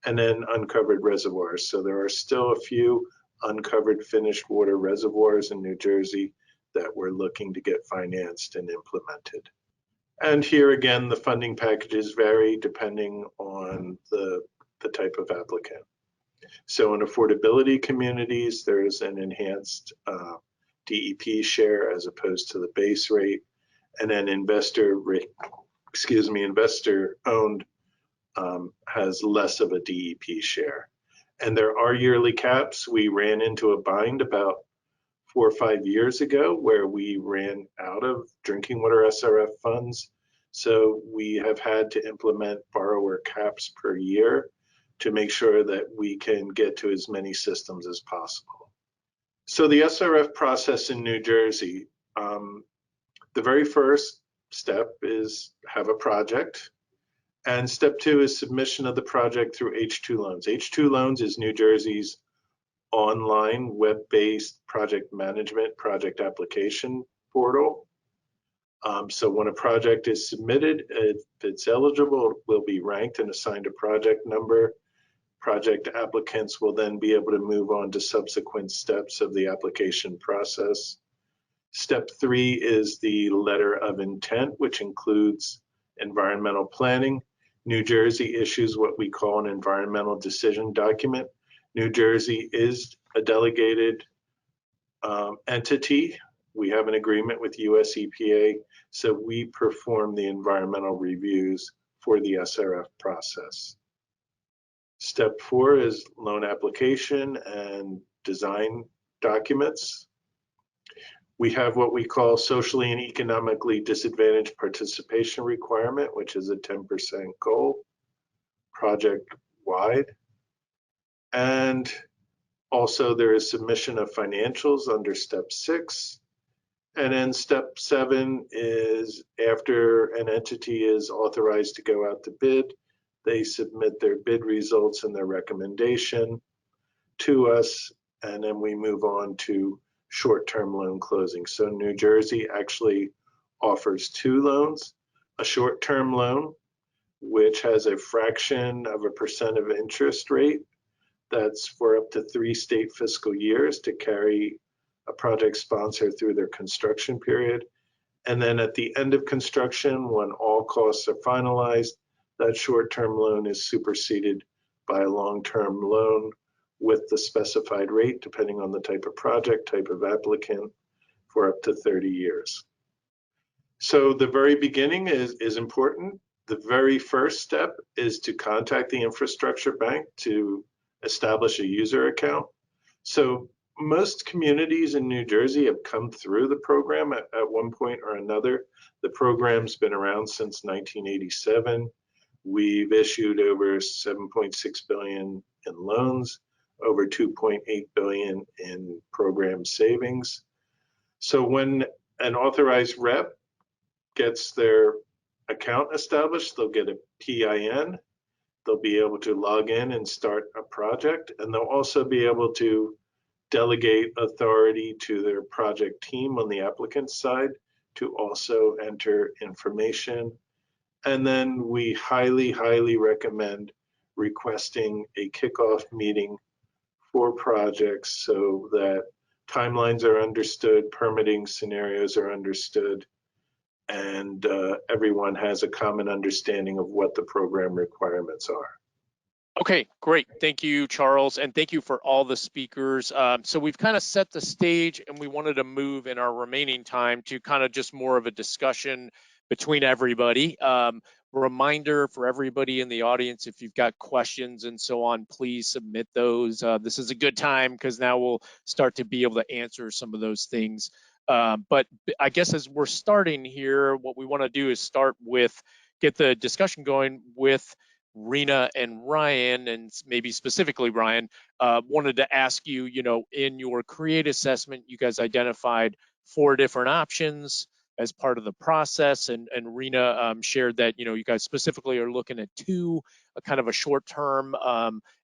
And then uncovered reservoirs. So there are still a few uncovered finished water reservoirs in New Jersey that we're looking to get financed and implemented. And here again, the funding packages vary depending on the type of applicant. So in affordability communities, there's an enhanced DEP share as opposed to the base rate. And then investor owned has less of a DEP share. And there are yearly caps. We ran into a bind about 4 or 5 years ago where we ran out of drinking water SRF funds. So we have had to implement borrower caps per year to make sure that we can get to as many systems as possible. So the SRF process in New Jersey, the very first step is have a project. And step 2 is submission of the project through H2 Loans. H2 Loans is New Jersey's online web-based project management, project application portal. So when a project is submitted, if it's eligible, it will be ranked and assigned a project number. Project applicants will then be able to move on to subsequent steps of the application process. Step 3 is the letter of intent, which includes environmental planning. New Jersey issues what we call an environmental decision document. New Jersey is a delegated entity. We have an agreement with US EPA, so we perform the environmental reviews for the SRF process. Step 4 is loan application and design documents. We have what we call socially and economically disadvantaged participation requirement, which is a 10% goal project-wide. And also there is submission of financials under step 6. And then step 7 is after an entity is authorized to go out to bid, they submit their bid results and their recommendation to us, and then we move on to short-term loan closing. So New Jersey actually offers 2 loans, a short-term loan, which has a fraction of a % of interest rate that's for up to 3 state fiscal years to carry a project sponsor through their construction period. And then at the end of construction, when all costs are finalized, that short-term loan is superseded by a long-term loan with the specified rate, depending on the type of project, type of applicant, for up to 30 years. So the very beginning is important. The very first step is to contact the infrastructure bank to establish a user account. So most communities in New Jersey have come through the program at one point or another. The program's been around since 1987. We've issued over 7.6 billion in loans, over 2.8 billion in program savings. So when an authorized rep gets their account established, they'll get a PIN. They'll be able to log in and start a project, and they'll also be able to delegate authority to their project team on the applicant side to also enter information. And then we highly, highly recommend requesting a kickoff meeting for projects so that timelines are understood, permitting scenarios are understood, and everyone has a common understanding of what the program requirements are. Okay, great. Thank you, Charles, and thank you for all the speakers. So we've kind of set the stage, and we wanted to move in our remaining time to kind of just more of a discussion between everybody. Reminder for everybody in the audience, if you've got questions and so on, please submit those. This is a good time because now we'll start to be able to answer some of those things. But I guess as we're starting here, what we want to do is start with, get the discussion going with Rena and Ryan, and maybe specifically Ryan, wanted to ask you, in your CREAT assessment, you guys identified 4 different options as part of the process, and Rena shared that, you guys specifically are looking at 2, a kind of a short-term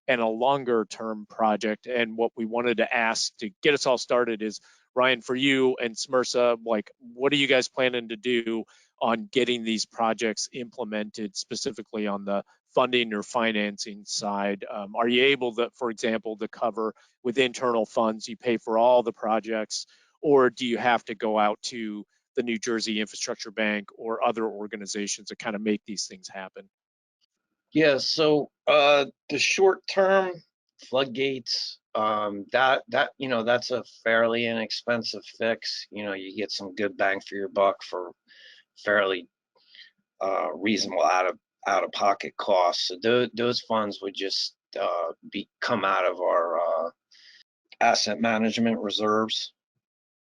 and a longer-term project. And what we wanted to ask to get us all started is, Ryan, for you and SMRSA, like, what are you guys planning to do on getting these projects implemented, specifically on the funding or financing side? Are you able to, for example, to cover with internal funds, you pay for all the projects, or do you have to go out to the New Jersey Infrastructure Bank or other organizations to kind of make these things happen? Yeah, so the short-term floodgates, that's a fairly inexpensive fix. You get some good bang for your buck for fairly reasonable out-of-pocket costs. So those funds would just come out of our asset management reserves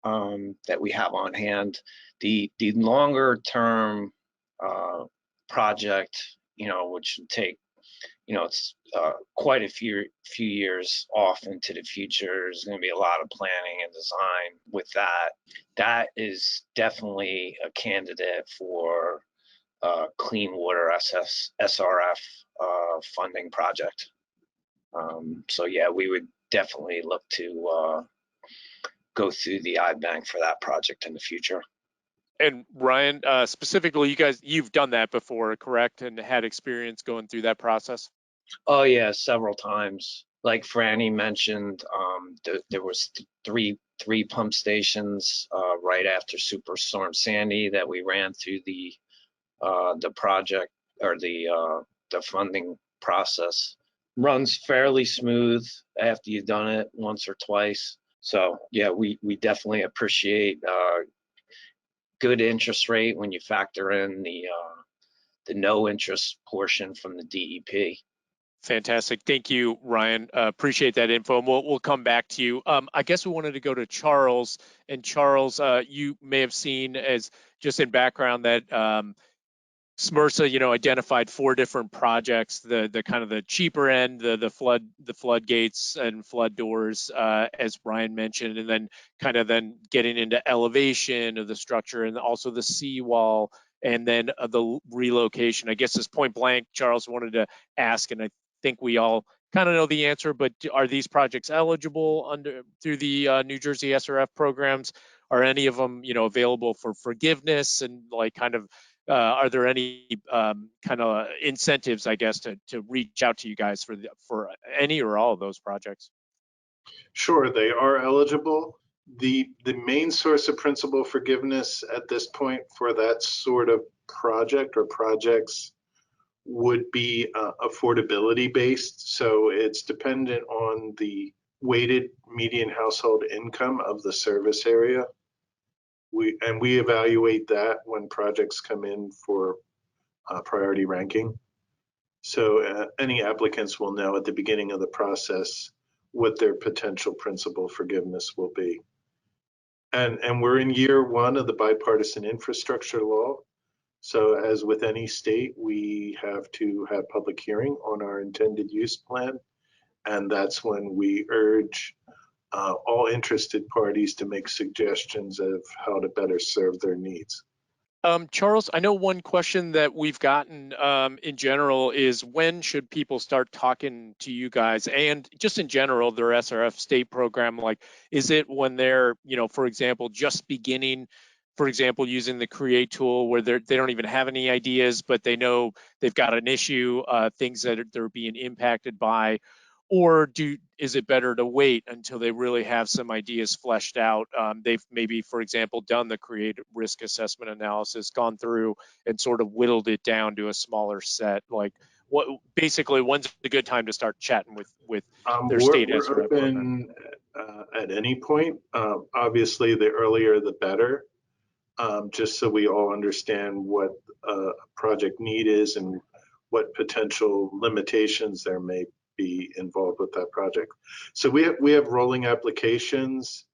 that we have on hand. The longer-term project, which would take, it's quite a few years off into the future. There's going to be a lot of planning and design with that. That is definitely a candidate for clean water SRF funding project. So yeah, we would definitely look to go through the iBank for that project in the future. And Ryan, specifically, you've done that before, correct? And had experience going through that process? Oh yeah, several times. Like Franny mentioned, there was three pump stations right after Superstorm Sandy that we ran through the project, or the funding process. Runs fairly smooth after you've done it once or twice. So yeah, we definitely appreciate good interest rate when you factor in the no interest portion from the DEP. Fantastic. Thank you, Ryan. Appreciate that info. And we'll come back to you. I guess we wanted to go to Charles. And Charles, you may have seen, as just in background, that SMRSA, identified 4 different projects, the kind of the cheaper end, the floodgates and flood doors, as Ryan mentioned, and then kind of getting into elevation of the structure, and also the seawall, and then the relocation. I guess this point blank, Charles wanted to ask, and I think we all kind of know the answer, but are these projects eligible through the New Jersey SRF programs? Are any of them, available for forgiveness, and like kind of are there any kind of incentives, I guess, to reach out to you guys for any or all of those projects? Sure, they are eligible. The main source of principal forgiveness at this point for that sort of project or projects would be affordability based. So it's dependent on the weighted median household income of the service area. We evaluate that when projects come in for priority ranking. So any applicants will know at the beginning of the process what their potential principal forgiveness will be. And we're in year 1 of the bipartisan infrastructure law. So as with any state, we have to have public hearing on our intended use plan. And that's when we urge all interested parties to make suggestions of how to better serve their needs. Charles, I know one question that we've gotten in general is when should people start talking to you guys, and just in general, their SRF state program, like, is it when they're, for example, just beginning, for example, using the CREAT tool where they don't even have any ideas, but they know they've got an issue, things that they're being impacted by, or is it better to wait until they really have some ideas fleshed out? They've maybe, for example, done the CREAT risk assessment analysis, gone through and sort of whittled it down to a smaller set. Like, basically, when's a good time to start chatting with their state We're SRF program? open at any point. Obviously, the earlier the better, just so we all understand what a project need is and what potential limitations there may be involved with that project. So we have rolling applications,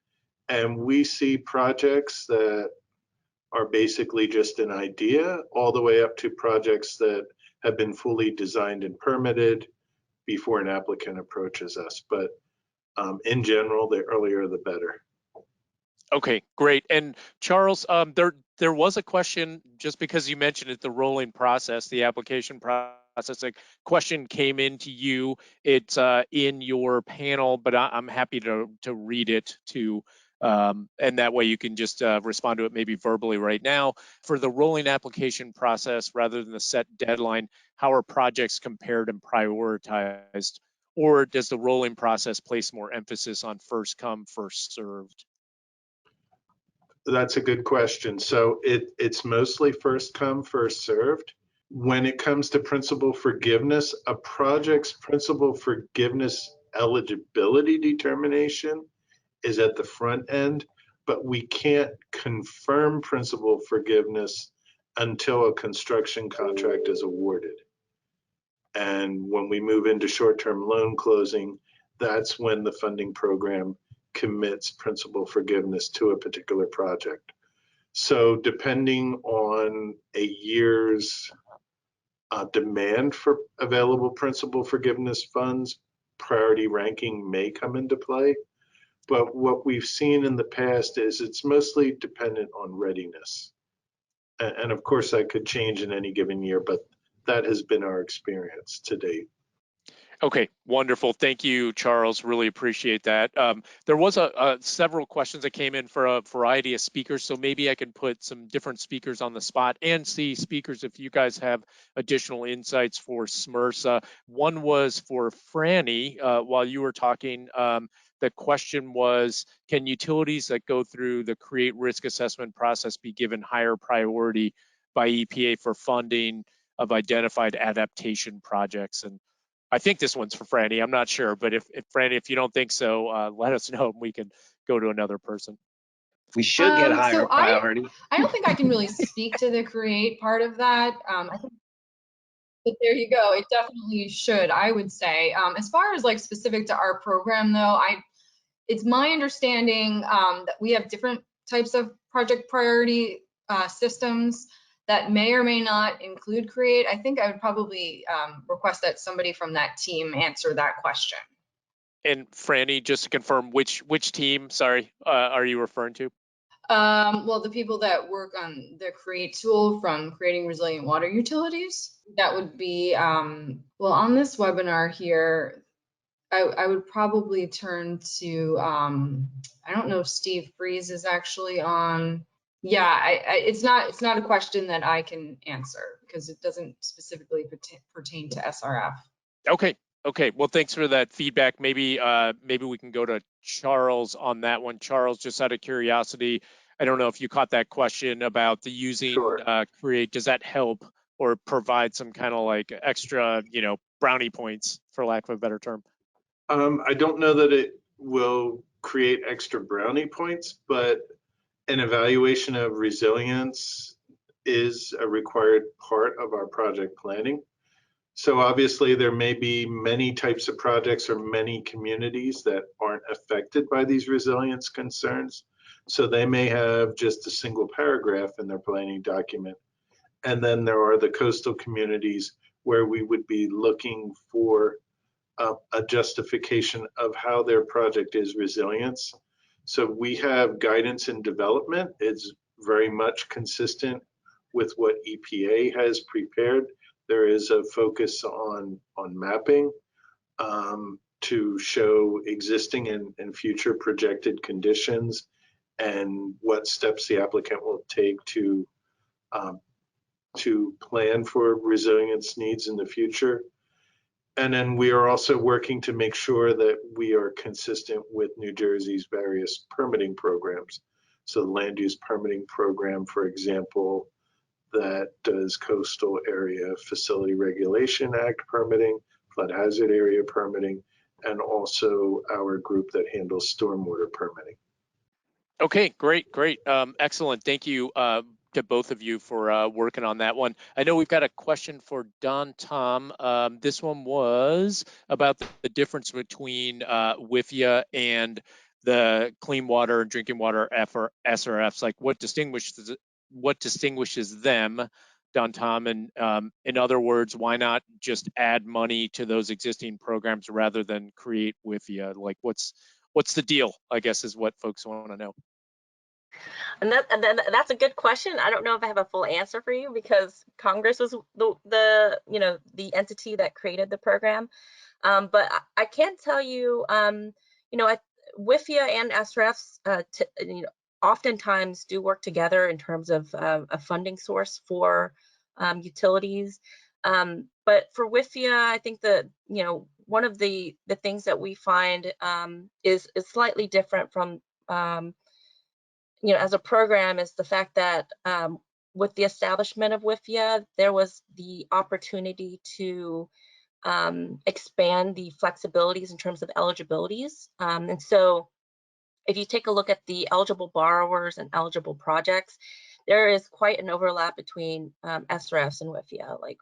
and we see projects that are basically just an idea all the way up to projects that have been fully designed and permitted before an applicant approaches us. But in general, the earlier the better. Okay, great. And Charles, there was a question, just because you mentioned it, the rolling process, the application process, a question came into you. It's in your panel, but I'm happy to read it to, and that way you can just respond to it maybe verbally right now. For the rolling application process, rather than the set deadline, how are projects compared and prioritized? Or does the rolling process place more emphasis on first come, first served? That's a good question. So it's mostly first come, first served. When it comes to principal forgiveness, a project's principal forgiveness eligibility determination is at the front end, but we can't confirm principal forgiveness until a construction contract is awarded. And when we move into short-term loan closing, that's when the funding program commits principal forgiveness to a particular project. So depending on a year's demand for available principal forgiveness funds, priority ranking may come into play. But what we've seen in the past is it's mostly dependent on readiness. And of course that could change in any given year, but that has been our experience to date. Okay, wonderful. Thank you, Charles. Really appreciate that. There was several questions that came in for a variety of speakers, so maybe I can put some different speakers on the spot and see speakers if you guys have additional insights for SMRSA. One was for Franny while you were talking. The question was, can utilities that go through the CREAT risk assessment process be given higher priority by EPA for funding of identified adaptation projects? And I think this one's for Franny. I'm not sure, but if Franny, if you don't think so, let us know and we can go to another person. We should get higher So priority. I don't think I can really speak to the CREAT part of that. I think, but there you go. It definitely should, I would say. As far as like specific to our program, though, it's my understanding that we have different types of project priority systems that may or may not include CREAT. I think I would probably request that somebody from that team answer that question. And Franny, just to confirm, which team, sorry, are you referring to? Well, the people that work on the CREAT tool from Creating Resilient Water Utilities. That would be, well, on this webinar here, I would probably turn to, I don't know if Steve Freeze is actually on. Yeah, it's not a question that I can answer because it doesn't specifically pertain to SRF. Okay. Well, thanks for that feedback. Maybe we can go to Charles on that one. Charles, just out of curiosity, I don't know if you caught that question about the using Sure. CREAT. Does that help or provide some kind of like extra, brownie points, for lack of a better term? I don't know that it will create extra brownie points, but an evaluation of resilience is a required part of our project planning. So obviously there may be many types of projects or many communities that aren't affected by these resilience concerns. So they may have just a single paragraph in their planning document. And then there are the coastal communities where we would be looking for a justification of how their project is resilience. So we have guidance and development. It's very much consistent with what EPA has prepared. There is a focus on mapping to show existing and future projected conditions and what steps the applicant will take to plan for resilience needs in the future. And then we are also working to make sure that we are consistent with New Jersey's various permitting programs. So the land use permitting program, for example, that does coastal area facility regulation act permitting, flood hazard area permitting, and also our group that handles stormwater permitting. Okay, great. Excellent. Thank you to both of you for working on that one. I know we've got a question for Don Tom. This one was about the difference between WIFIA and the clean water and drinking water SRFs. Like what distinguishes them, Don Tom? And in other words, why not just add money to those existing programs rather than create WIFIA? Like what's the deal, I guess, is what folks want to know. And that's a good question. I don't know if I have a full answer for you because Congress was the entity that created the program. But I can tell you, WIFIA and SRFs, oftentimes do work together in terms of a funding source for utilities. But for WIFIA, I think that one of the things that we find is slightly different from as a program is the fact that with the establishment of WIFIA, there was the opportunity to expand the flexibilities in terms of eligibilities. And so if you take a look at the eligible borrowers and eligible projects, there is quite an overlap between SRFs and WIFIA. Like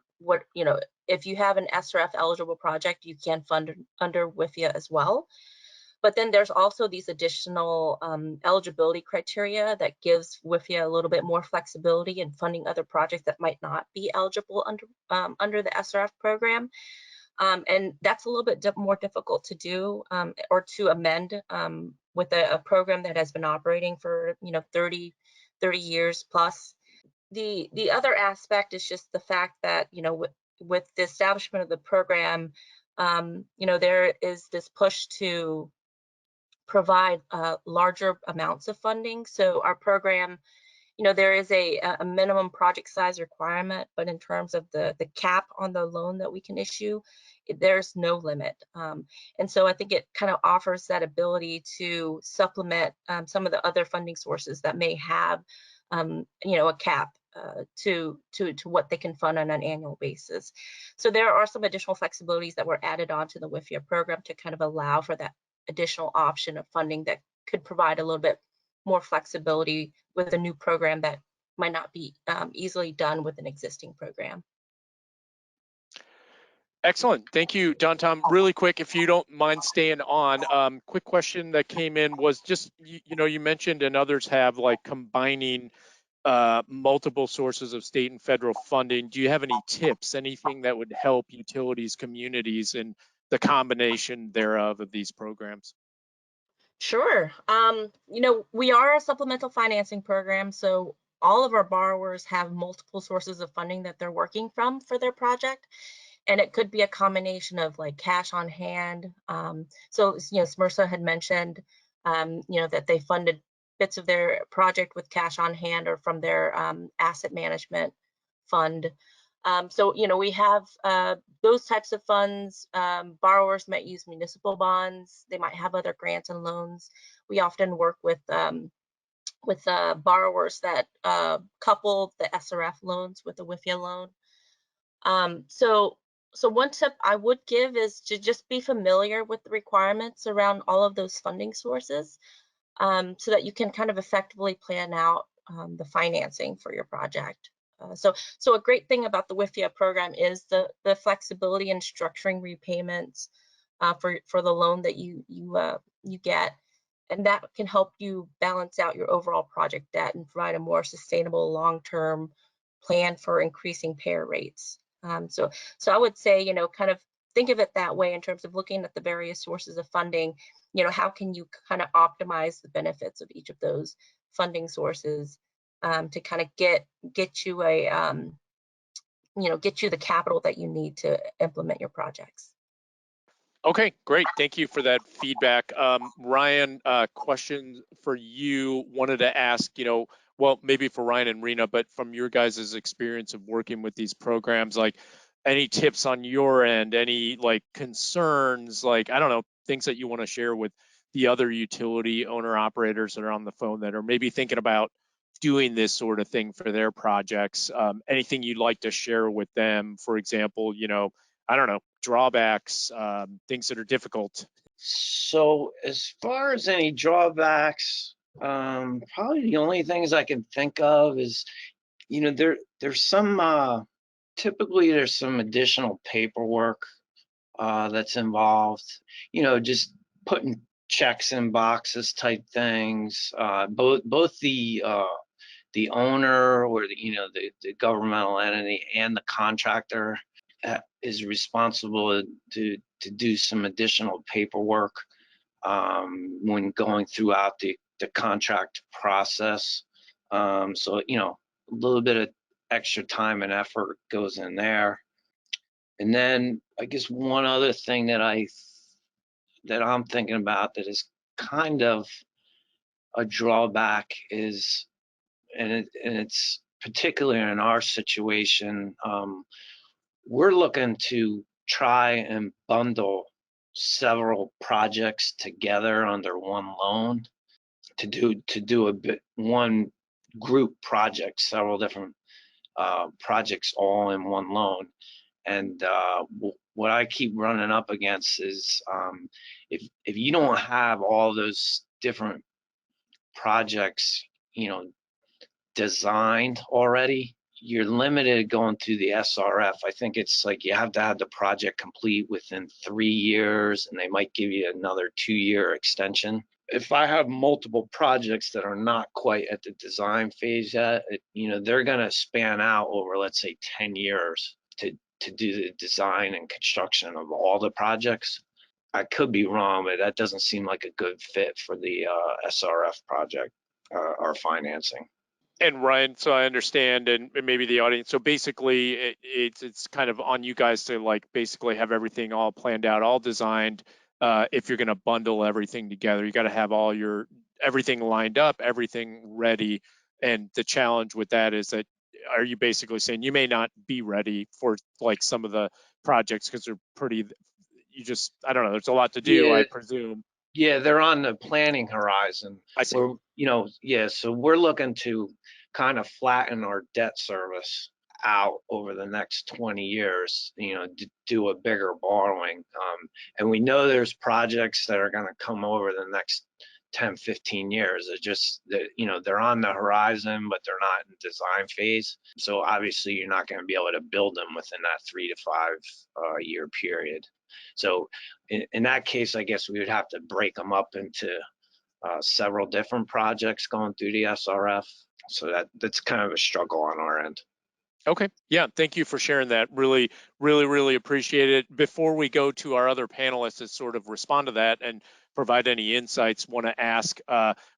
if you have an SRF eligible project, you can fund under WIFIA as well. But then there's also these additional eligibility criteria that gives WIFIA a little bit more flexibility in funding other projects that might not be eligible under the SRF program. And that's a little bit more difficult to do or to amend with a program that has been operating for 30 years plus. The other aspect is just the fact that with the establishment of the program, there is this push to provide larger amounts of funding. So our program, there is a minimum project size requirement, but in terms of the cap on the loan that we can issue, there's no limit. And so I think it kind of offers that ability to supplement some of the other funding sources that may have, a cap to what they can fund on an annual basis. So there are some additional flexibilities that were added onto the WIFIA program to kind of allow for that additional option of funding that could provide a little bit more flexibility with a new program that might not be easily done with an existing program. Excellent. Thank you, Don Tom. Really quick, if you don't mind staying on, quick question that came in was just, you mentioned and others have like combining multiple sources of state and federal funding. Do you have any tips, anything that would help utilities, communities, and the combination thereof of these programs? Sure. We are a supplemental financing program, so all of our borrowers have multiple sources of funding that they're working from for their project. And it could be a combination of like cash on hand. So, Smrsa had mentioned, that they funded bits of their project with cash on hand or from their asset management fund. So, we have those types of funds. Borrowers might use municipal bonds. They might have other grants and loans. We often work with borrowers that couple the SRF loans with the WIFIA loan. So one tip I would give is to just be familiar with the requirements around all of those funding sources so that you can kind of effectively plan out the financing for your project. So a great thing about the WIFIA program is the flexibility in structuring repayments for the loan that you get, and that can help you balance out your overall project debt and provide a more sustainable long-term plan for increasing payer rates. So I would say, kind of think of it that way in terms of looking at the various sources of funding. How can you kind of optimize the benefits of each of those funding sources to kind of get you get you the capital that you need to implement your projects. Okay, great. Thank you for that feedback. Ryan, question for you. Wanted to ask, well, maybe for Ryan and Rena, but from your guys' experience of working with these programs, like any tips on your end, any like concerns, like, I don't know, things that you want to share with the other utility owner operators that are on the phone that are maybe thinking about doing this sort of thing for their projects. Anything you'd like to share with them? For example, I don't know, drawbacks, things that are difficult. So as far as any drawbacks, probably the only things I can think of is, there's some, typically there's some additional paperwork that's involved, just putting checks in boxes type things. Both the owner or the governmental entity and the contractor is responsible to do some additional paperwork when going throughout the contract process. So, a little bit of extra time and effort goes in there. And then I guess one other thing that I'm thinking about that is kind of a drawback is, and it's particularly in our situation, we're looking to try and bundle several projects together under one loan to do one group project, several different projects all in one loan. And what I keep running up against is if you don't have all those different projects, designed already, you're limited going through the SRF. I think it's like you have to have the project complete within 3 years, and they might give you another 2-year extension. If I have multiple projects that are not quite at the design phase yet, they're going to span out over, let's say, 10 years to do the design and construction of all the projects. I could be wrong, but that doesn't seem like a good fit for the SRF project or financing. And Ryan, so I understand, and maybe the audience. So basically, it's kind of on you guys to like basically have everything all planned out, all designed. If you're going to bundle everything together, you got to have everything lined up, everything ready. And the challenge with that is that, are you basically saying you may not be ready for like some of the projects because they're pretty? I don't know. There's a lot to do, I presume. Yeah, they're on the planning horizon. I see. So we're looking to kind of flatten our debt service out over the next 20 years, to do a bigger borrowing. And we know there's projects that are going to come over the next 10, 15 years. It's just that, they're on the horizon, but they're not in design phase. So obviously you're not going to be able to build them within that 3 to 5 year period. So in that case, I guess we would have to break them up into several different projects going through the SRF. So that's kind of a struggle on our end. Okay. Yeah. Thank you for sharing that. Really, really, really appreciate it. Before we go to our other panelists that sort of respond to that and provide any insights, want to ask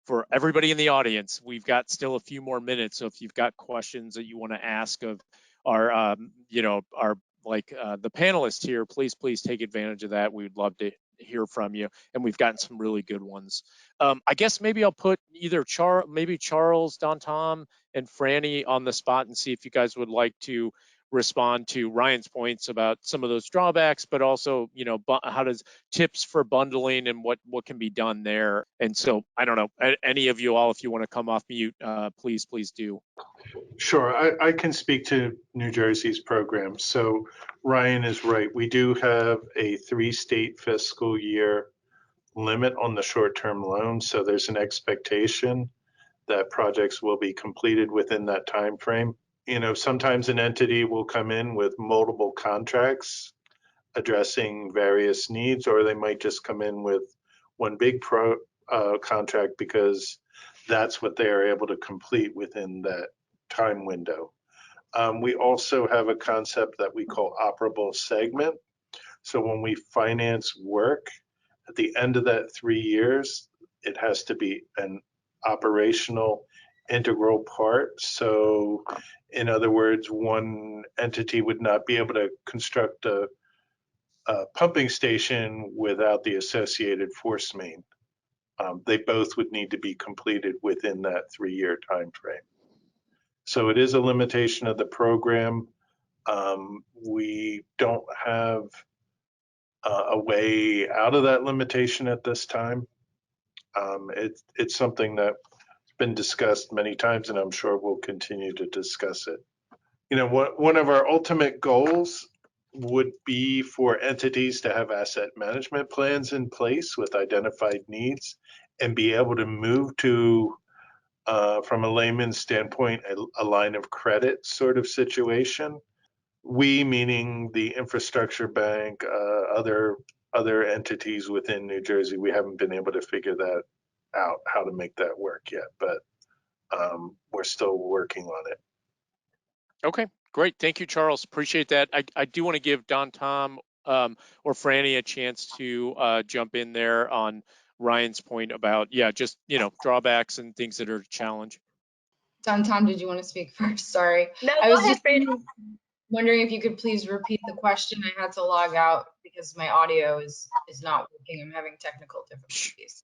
for everybody in the audience, we've got still a few more minutes. So if you've got questions that you want to ask of our, the panelists here, please take advantage of that. We would love to hear from you, and we've gotten some really good ones. I guess maybe I'll put either Charles, Don Tom, and Franny on the spot and see if you guys would like to respond to Ryan's points about some of those drawbacks, but also, how does tips for bundling and what can be done there. And so I don't know, any of you all, if you want to come off mute, please do. Sure, I can speak to New Jersey's program. So Ryan is right. We do have a 3-state fiscal year limit on the short-term loan. So there's an expectation that projects will be completed within that time frame. You know, sometimes an entity will come in with multiple contracts addressing various needs, or they might just come in with one big contract because that's what they are able to complete within that time window. We also have a concept that we call operable segment. So when we finance work, at the end of that 3 years, it has to be an operational integral part. So in other words, one entity would not be able to construct a pumping station without the associated force main. They both would need to be completed within that 3-year time frame. So it is a limitation of the program. We don't have a way out of that limitation at this time. It's something that's been discussed many times, and I'm sure we'll continue to discuss it. You know, one of our ultimate goals would be for entities to have asset management plans in place with identified needs and be able to move to, from a layman's standpoint, a line of credit sort of situation. We, meaning the infrastructure bank, other entities within New Jersey, we haven't been able to figure that out, how to make that work yet, but we're still working on it. Okay, great. Thank you, Charles. Appreciate that. I do want to give Don Tom or Franny a chance to jump in there on Ryan's point about, yeah, just, you know, drawbacks and things that are a challenge. Tom, did you want to speak first? Sorry. No, I go was ahead, just Franny. wondering if you could please repeat the question. I had to log out because my audio is not working. I'm having technical difficulties.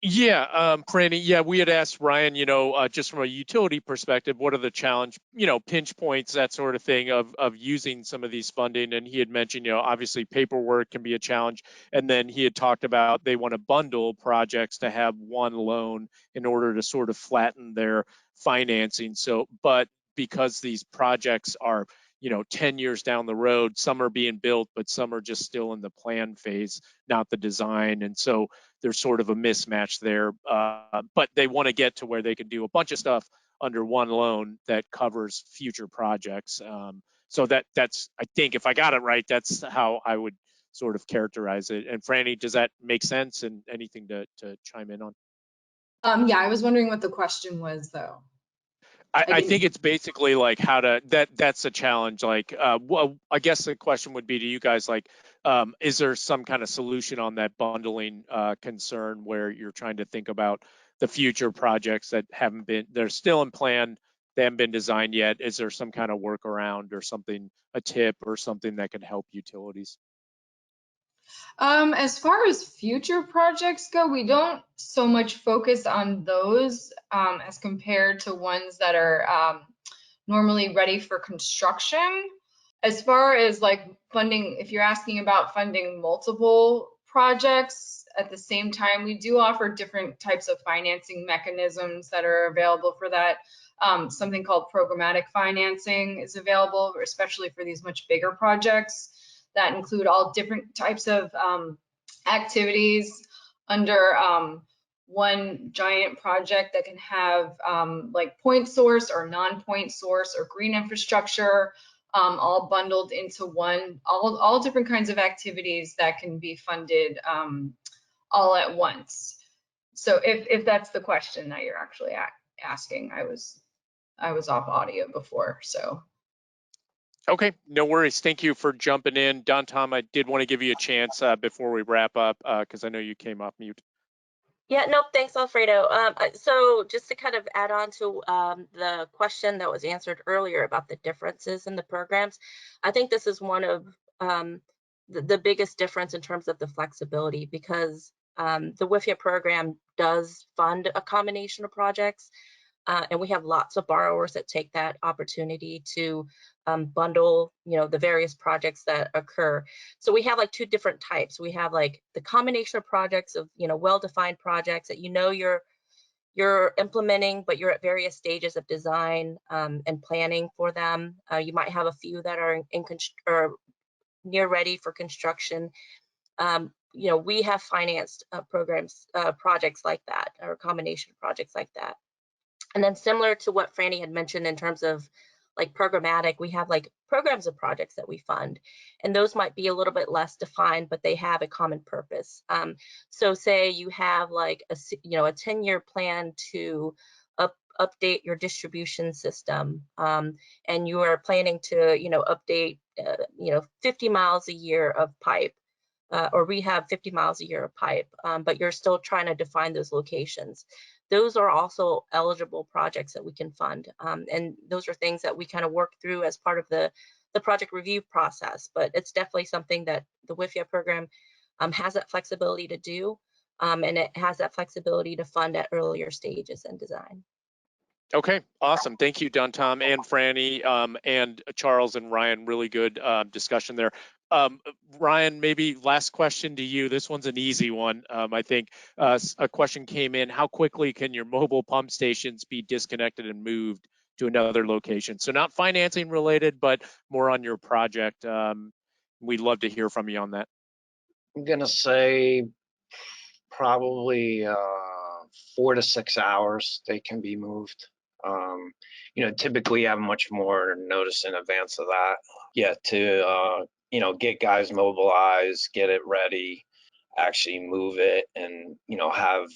Yeah, Franny, yeah, we had asked Ryan, you know, just from a utility perspective, what are the challenge, you know, pinch points, that sort of thing of using some of these funding. And he had mentioned, you know, obviously paperwork can be a challenge. And then he had talked about they want to bundle projects to have one loan in order to sort of flatten their financing. So, but because these projects are, you know, 10 years down the road, some are being built, but some are just still in the plan phase, not the design. And so there's sort of a mismatch there, but they want to get to where they can do a bunch of stuff under one loan that covers future projects. So that's, I think, if I got it right, that's how I would sort of characterize it. And Franny, does that make sense? And anything to chime in on? Yeah, I was wondering what the question was, though. I think it's basically like how to, that's a challenge. Like, well, I guess the question would be to you guys, like, is there some kind of solution on that bundling concern where you're trying to think about the future projects that haven't been, they're still in plan, they haven't been designed yet? Is there some kind of workaround or something, a tip or something that could help utilities? As far as future projects go, we don't so much focus on those as compared to ones that are normally ready for construction. As far as like funding, if you're asking about funding multiple projects at the same time, we do offer different types of financing mechanisms that are available for that. Something called programmatic financing is available, especially for these much bigger projects that include all different types of activities under one giant project that can have like point source or non-point source or green infrastructure, all bundled into one, all different kinds of activities that can be funded all at once. So if that's the question that you're actually asking, I was off audio before, so. Okay, no worries. Thank you for jumping in. Don Tom, I did want to give you a chance before we wrap up because I know you came off mute. Yeah, no, thanks, Alfredo. So just to kind of add on to the question that was answered earlier about the differences in the programs, I think this is one of the biggest difference in terms of the flexibility, because the WIFIA program does fund a combination of projects. And we have lots of borrowers that take that opportunity to bundle, you know, the various projects that occur. So we have like two different types. We have like the combination of projects of, you know, well-defined projects that you know you're implementing, but you're at various stages of design and planning for them. You might have a few that are or near ready for construction. You know, we have financed projects like that, or a combination of projects like that. And then similar to what Franny had mentioned in terms of like programmatic, we have like programs of projects that we fund, and those might be a little bit less defined, but they have a common purpose. So say you have like a 10-year plan to update your distribution system, and you are planning to update 50 miles a year of pipe, or rehab 50 miles a year of pipe, but you're still trying to define those locations. Those are also eligible projects that we can fund, and those are things that we kind of work through as part of the project review process. But it's definitely something that the WIFIA program has that flexibility to do, and it has that flexibility to fund at earlier stages in design. Okay, awesome. Thank you, Don Tom and Franny, and Charles and Ryan. Really good discussion there. Ryan, maybe last question to you. This one's an easy one. I think a question came in: how quickly can your mobile pump stations be disconnected and moved to another location? So not financing related, but more on your project. We'd love to hear from you on that. I'm gonna say probably 4 to 6 hours they can be moved. Typically have much more notice in advance of that. Yeah, to get guys mobilized, get it ready, actually move it, and have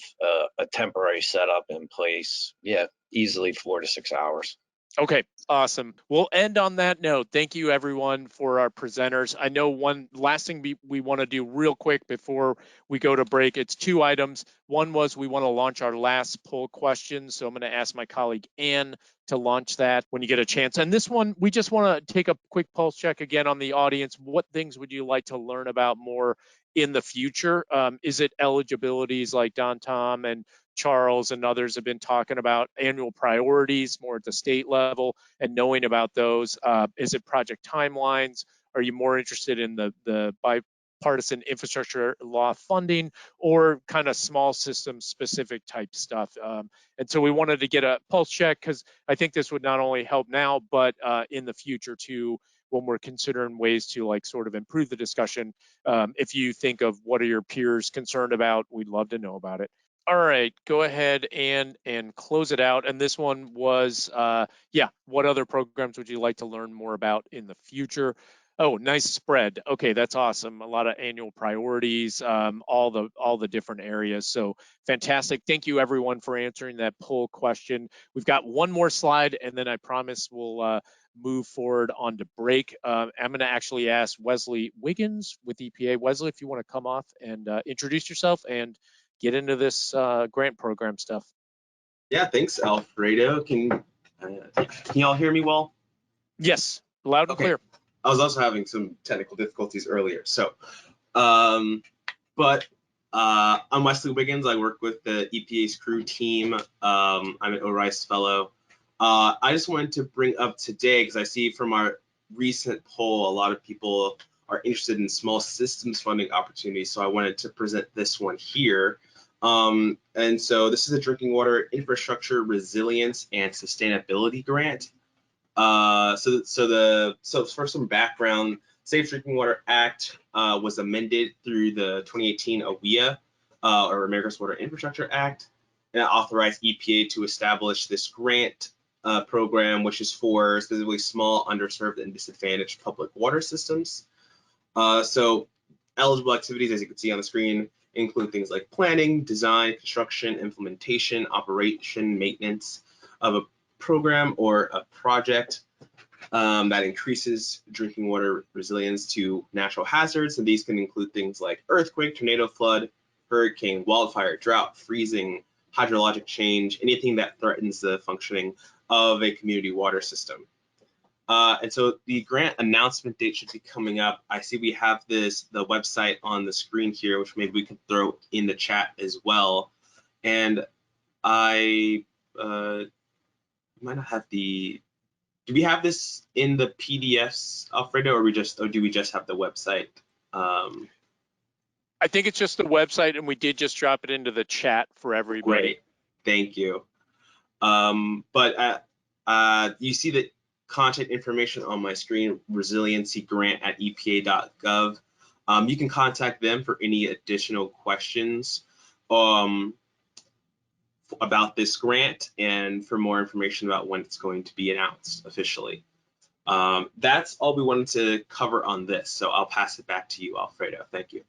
a temporary setup in place. Yeah, easily 4 to 6 hours. Okay, awesome. We'll end on that note. Thank you, everyone, for our presenters. I know one last thing we want to do real quick before we go to break. It's 2 items. One was we want to launch our last poll question. So I'm going to ask my colleague Ann to launch that when you get a chance. And this one, we just want to take a quick pulse check again on the audience. What things would you like to learn about more in the future? Is it eligibilities like Don Tom and Charles and others have been talking about, annual priorities more at the state level and knowing about those? Is it project timelines? Are you more interested in the bipartisan infrastructure law funding, or kind of small system specific type stuff? And so we wanted to get a pulse check, because I think this would not only help now, but in the future too, when we're considering ways to like sort of improve the discussion. If you think of what are your peers concerned about, we'd love to know about it. All right, go ahead and close it out. And this one was, what other programs would you like to learn more about in the future? Oh, nice spread. Okay, that's awesome. A lot of annual priorities, all the different areas. So fantastic. Thank you, everyone, for answering that poll question. We've got one more slide, and then I promise we'll move forward on to break. I'm going to actually ask Wesley Wiggins with EPA. Wesley, if you want to come off and introduce yourself and get into this grant program stuff. Yeah, thanks, Alfredo. Can you all hear me well? Yes, loud and clear. I was also having some technical difficulties earlier. So, I'm Wesley Wiggins. I work with the EPA's CREAT team. I'm an ORISE fellow. I just wanted to bring up today, because I see from our recent poll, a lot of people are interested in small systems funding opportunities. So I wanted to present this one here. And so this is a drinking water infrastructure resilience and sustainability grant. So for some background, Safe Drinking Water Act was amended through the 2018 AWIA, or America's Water Infrastructure Act, and it authorized EPA to establish this grant program, which is for specifically small, underserved, and disadvantaged public water systems. So eligible activities, as you can see on the screen, include things like planning, design, construction, implementation, operation, maintenance of a program or a project that increases drinking water resilience to natural hazards. And these can include things like earthquake, tornado, flood, hurricane, wildfire, drought, freezing, hydrologic change, anything that threatens the functioning of a community water system. And so the grant announcement date should be coming up. I see we have the website on the screen here, which maybe we can throw in the chat as well. And I might not have do we have this in the PDFs, Alfredo, or do we just have the website? I think it's just the website, and we did just drop it into the chat for everybody. Great, thank you. But you see the contact information on my screen, resiliencygrant@epa.gov. You can contact them for any additional questions about this grant and for more information about when it's going to be announced officially. That's all we wanted to cover on this. So I'll pass it back to you, Alfredo. Thank you.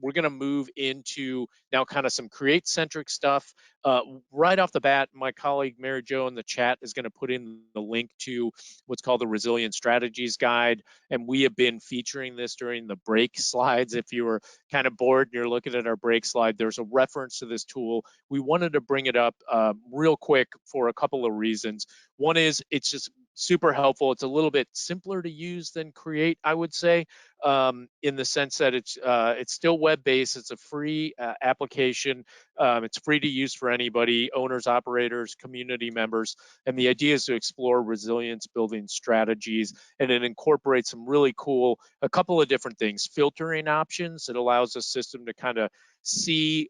We're going to move into now kind of some CREAT centric stuff. Right off the bat, my colleague Mary Jo in the chat is going to put in the link to what's called the Resilient Strategies Guide. And we have been featuring this during the break slides. If you were kind of bored and you're looking at our break slide, there's a reference to this tool. We wanted to bring it up real quick for a couple of reasons. One is it's just super helpful. It's a little bit simpler to use than CREAT, I would say, in the sense that it's still web-based. It's a free application. It's free to use for anybody, owners, operators, community members. And the idea is to explore resilience building strategies. And it incorporates some really cool, a couple of different things, filtering options. It allows the system to kind of see,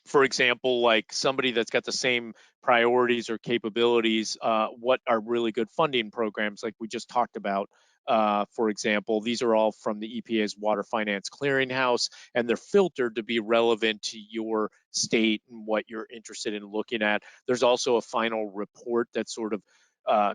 for example, like somebody that's got the same priorities or capabilities, what are really good funding programs like we just talked about. For example, these are all from the EPA's Water Finance Clearinghouse, and they're filtered to be relevant to your state and what you're interested in looking at. There's also a final report that sort of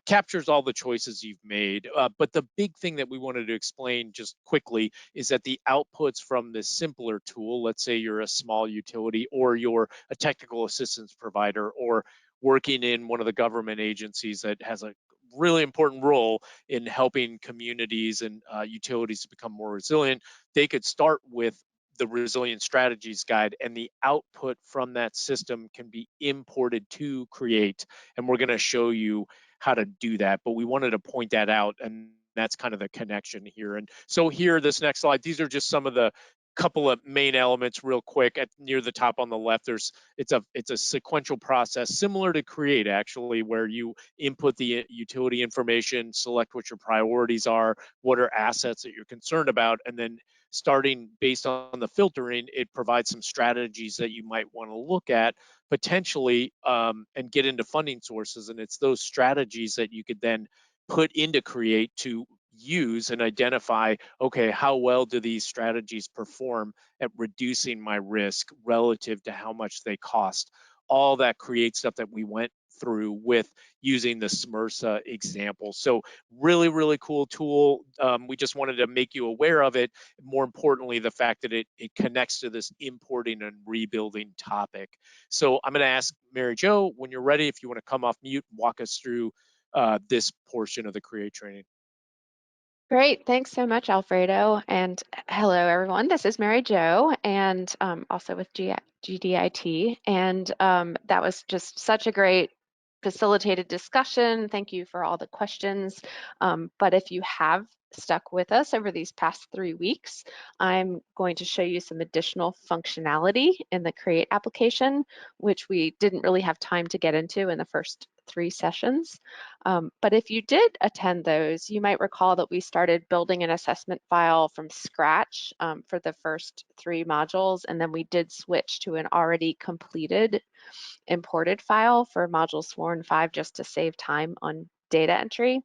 captures all the choices you've made. But the big thing that we wanted to explain just quickly is that the outputs from this simpler tool, let's say you're a small utility or you're a technical assistance provider or working in one of the government agencies that has a really important role in helping communities and utilities to become more resilient, they could start with the Resilient Strategies Guide, and the output from that system can be imported to CREAT. And we're going to show you how to do that, but we wanted to point that out, and that's kind of the connection here. And so here, this next slide, these are just some of the couple of main elements real quick. Near the top on the left, it's a sequential process similar to CREAT, actually, where you input the utility information, select what your priorities are, what are assets that you're concerned about, and then starting based on the filtering, it provides some strategies that you might want to look at potentially and get into funding sources. And it's those strategies that you could then put into CREAT to use and identify, okay, how well do these strategies perform at reducing my risk relative to how much they cost? All that CREAT stuff that we went through with using the SMRSA example. So really, really cool tool. We just wanted to make you aware of it. More importantly, the fact that it connects to this importing and rebuilding topic. So I'm going to ask Mary Jo, when you're ready, if you want to come off mute and walk us through this portion of the CREAT training. Great, thanks so much, Alfredo. And hello, everyone. This is Mary Jo, and also with GDIT. And that was just such a great facilitated discussion. Thank you for all the questions. But if you have stuck with us over these past 3 weeks, I'm going to show you some additional functionality in the CREAT application, which we didn't really have time to get into in the first 3 sessions. But if you did attend those, you might recall that we started building an assessment file from scratch for the first 3 modules, and then we did switch to an already completed imported file for modules 4 and 5 just to save time on data entry.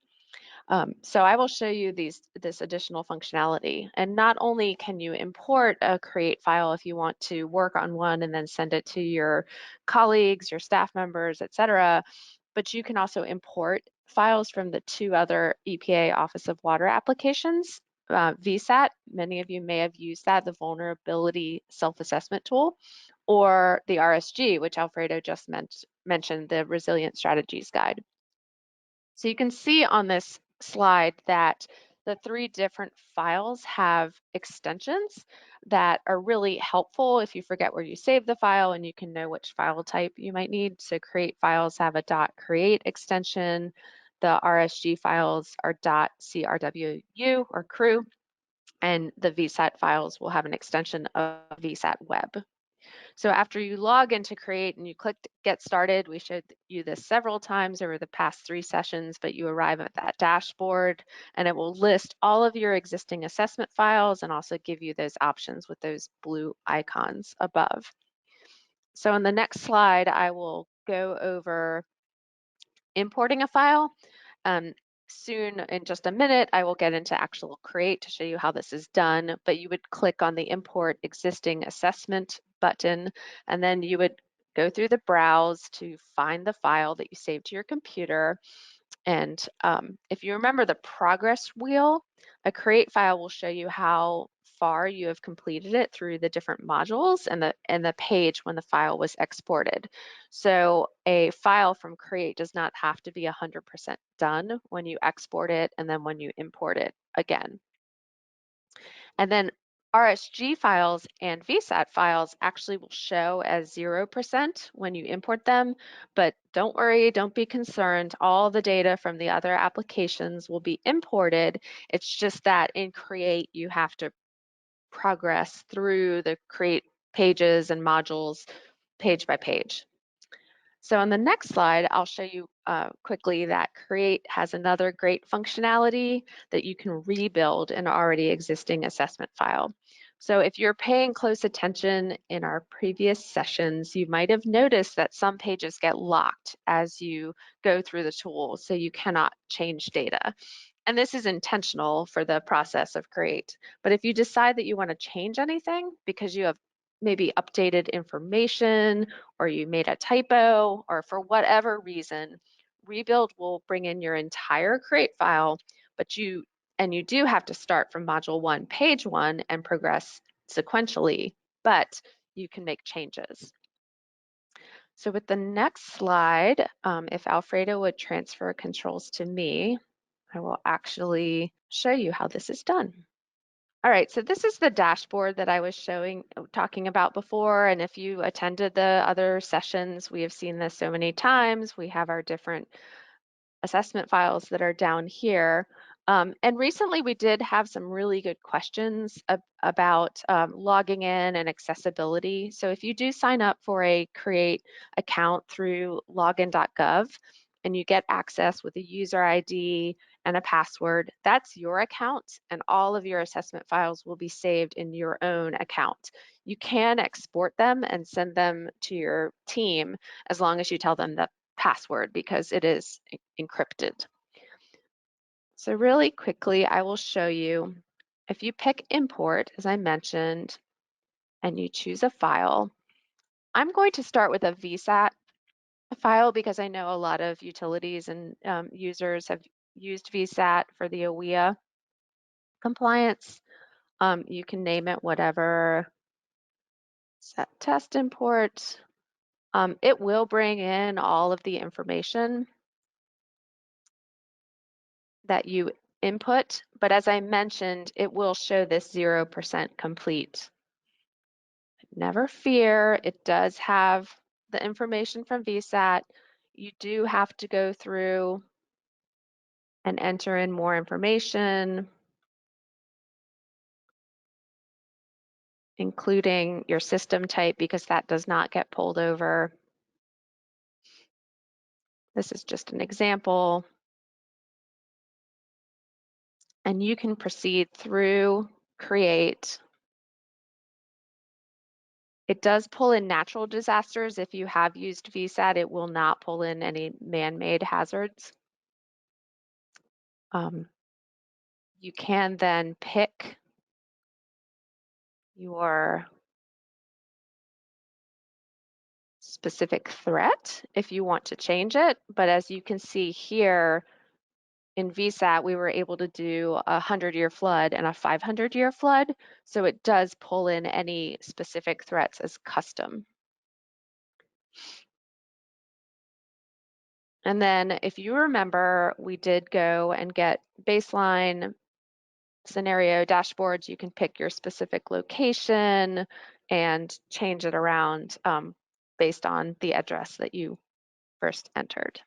So I will show you this additional functionality. And not only can you import a CREAT file if you want to work on one and then send it to your colleagues, your staff members, etc., but you can also import files from the 2 other EPA Office of Water applications. VSAT, many of you may have used that, the Vulnerability Self-Assessment Tool, or the RSG, which Alfredo just mentioned, the Resilient Strategies Guide. So you can see on this slide that the 3 different files have extensions that are really helpful if you forget where you saved the file, and you can know which file type you might need. So CREAT files have a .create extension. The RSG files are .crwu or CREW, and the VSAT files will have an extension of VSAT web. So after you log into CREAT and you click Get Started, we showed you this several times over the past 3 sessions, but you arrive at that dashboard and it will list all of your existing assessment files and also give you those options with those blue icons above. So in the next slide, I will go over importing a file. Soon, in just a minute, I will get into actual CREAT to show you how this is done, but you would click on the Import Existing Assessment button, and then you would go through the browse to find the file that you saved to your computer. And if you remember the progress wheel, a create file will show you how far you have completed it through the different modules and the page when the file was exported. So a file from create does not have to be 100% done when you export it and then when you import it again. And then RSG files and VSAT files actually will show as 0% when you import them, but don't worry, don't be concerned. All the data from the other applications will be imported. It's just that in Create, you have to progress through the Create pages and modules page by page. So on the next slide, I'll show you quickly that Create has another great functionality that you can rebuild an already existing assessment file. So if you're paying close attention in our previous sessions, you might have noticed that some pages get locked as you go through the tool, so you cannot change data. And this is intentional for the process of Create. But if you decide that you want to change anything because you have maybe updated information or you made a typo or for whatever reason, rebuild will bring in your entire create file, but you do have to start from module 1, page 1 and progress sequentially, but you can make changes. So with the next slide, if Alfredo would transfer controls to me, I will actually show you how this is done. All right, so this is the dashboard that I was talking about before. And if you attended the other sessions, we have seen this so many times. We have our different assessment files that are down here. And recently we did have some really good questions about logging in and accessibility. So if you do sign up for a CREATE account through login.gov and you get access with a user ID and a password, that's your account and all of your assessment files will be saved in your own account. You can export them and send them to your team as long as you tell them the password because it is encrypted. So really quickly, I will show you, if you pick import, as I mentioned, and you choose a file, I'm going to start with a VSAT file because I know a lot of utilities and users have used VSAT for the AWIA compliance. You can name it whatever, set test import. It will bring in all of the information that you input, but as I mentioned, it will show this 0% complete. Never fear, it does have the information from VSAT. You do have to go through and enter in more information, including your system type, because that does not get pulled over. This is just an example. And you can proceed through Create. It does pull in natural disasters. If you have used VSAT, it will not pull in any man-made hazards. You can then pick your specific threat if you want to change it. But as you can see here, in VSAT, we were able to do a 100-year flood and a 500-year flood. So it does pull in any specific threats as custom. And then if you remember, we did go and get baseline scenario dashboards. You can pick your specific location and change it around based on the address that you first entered.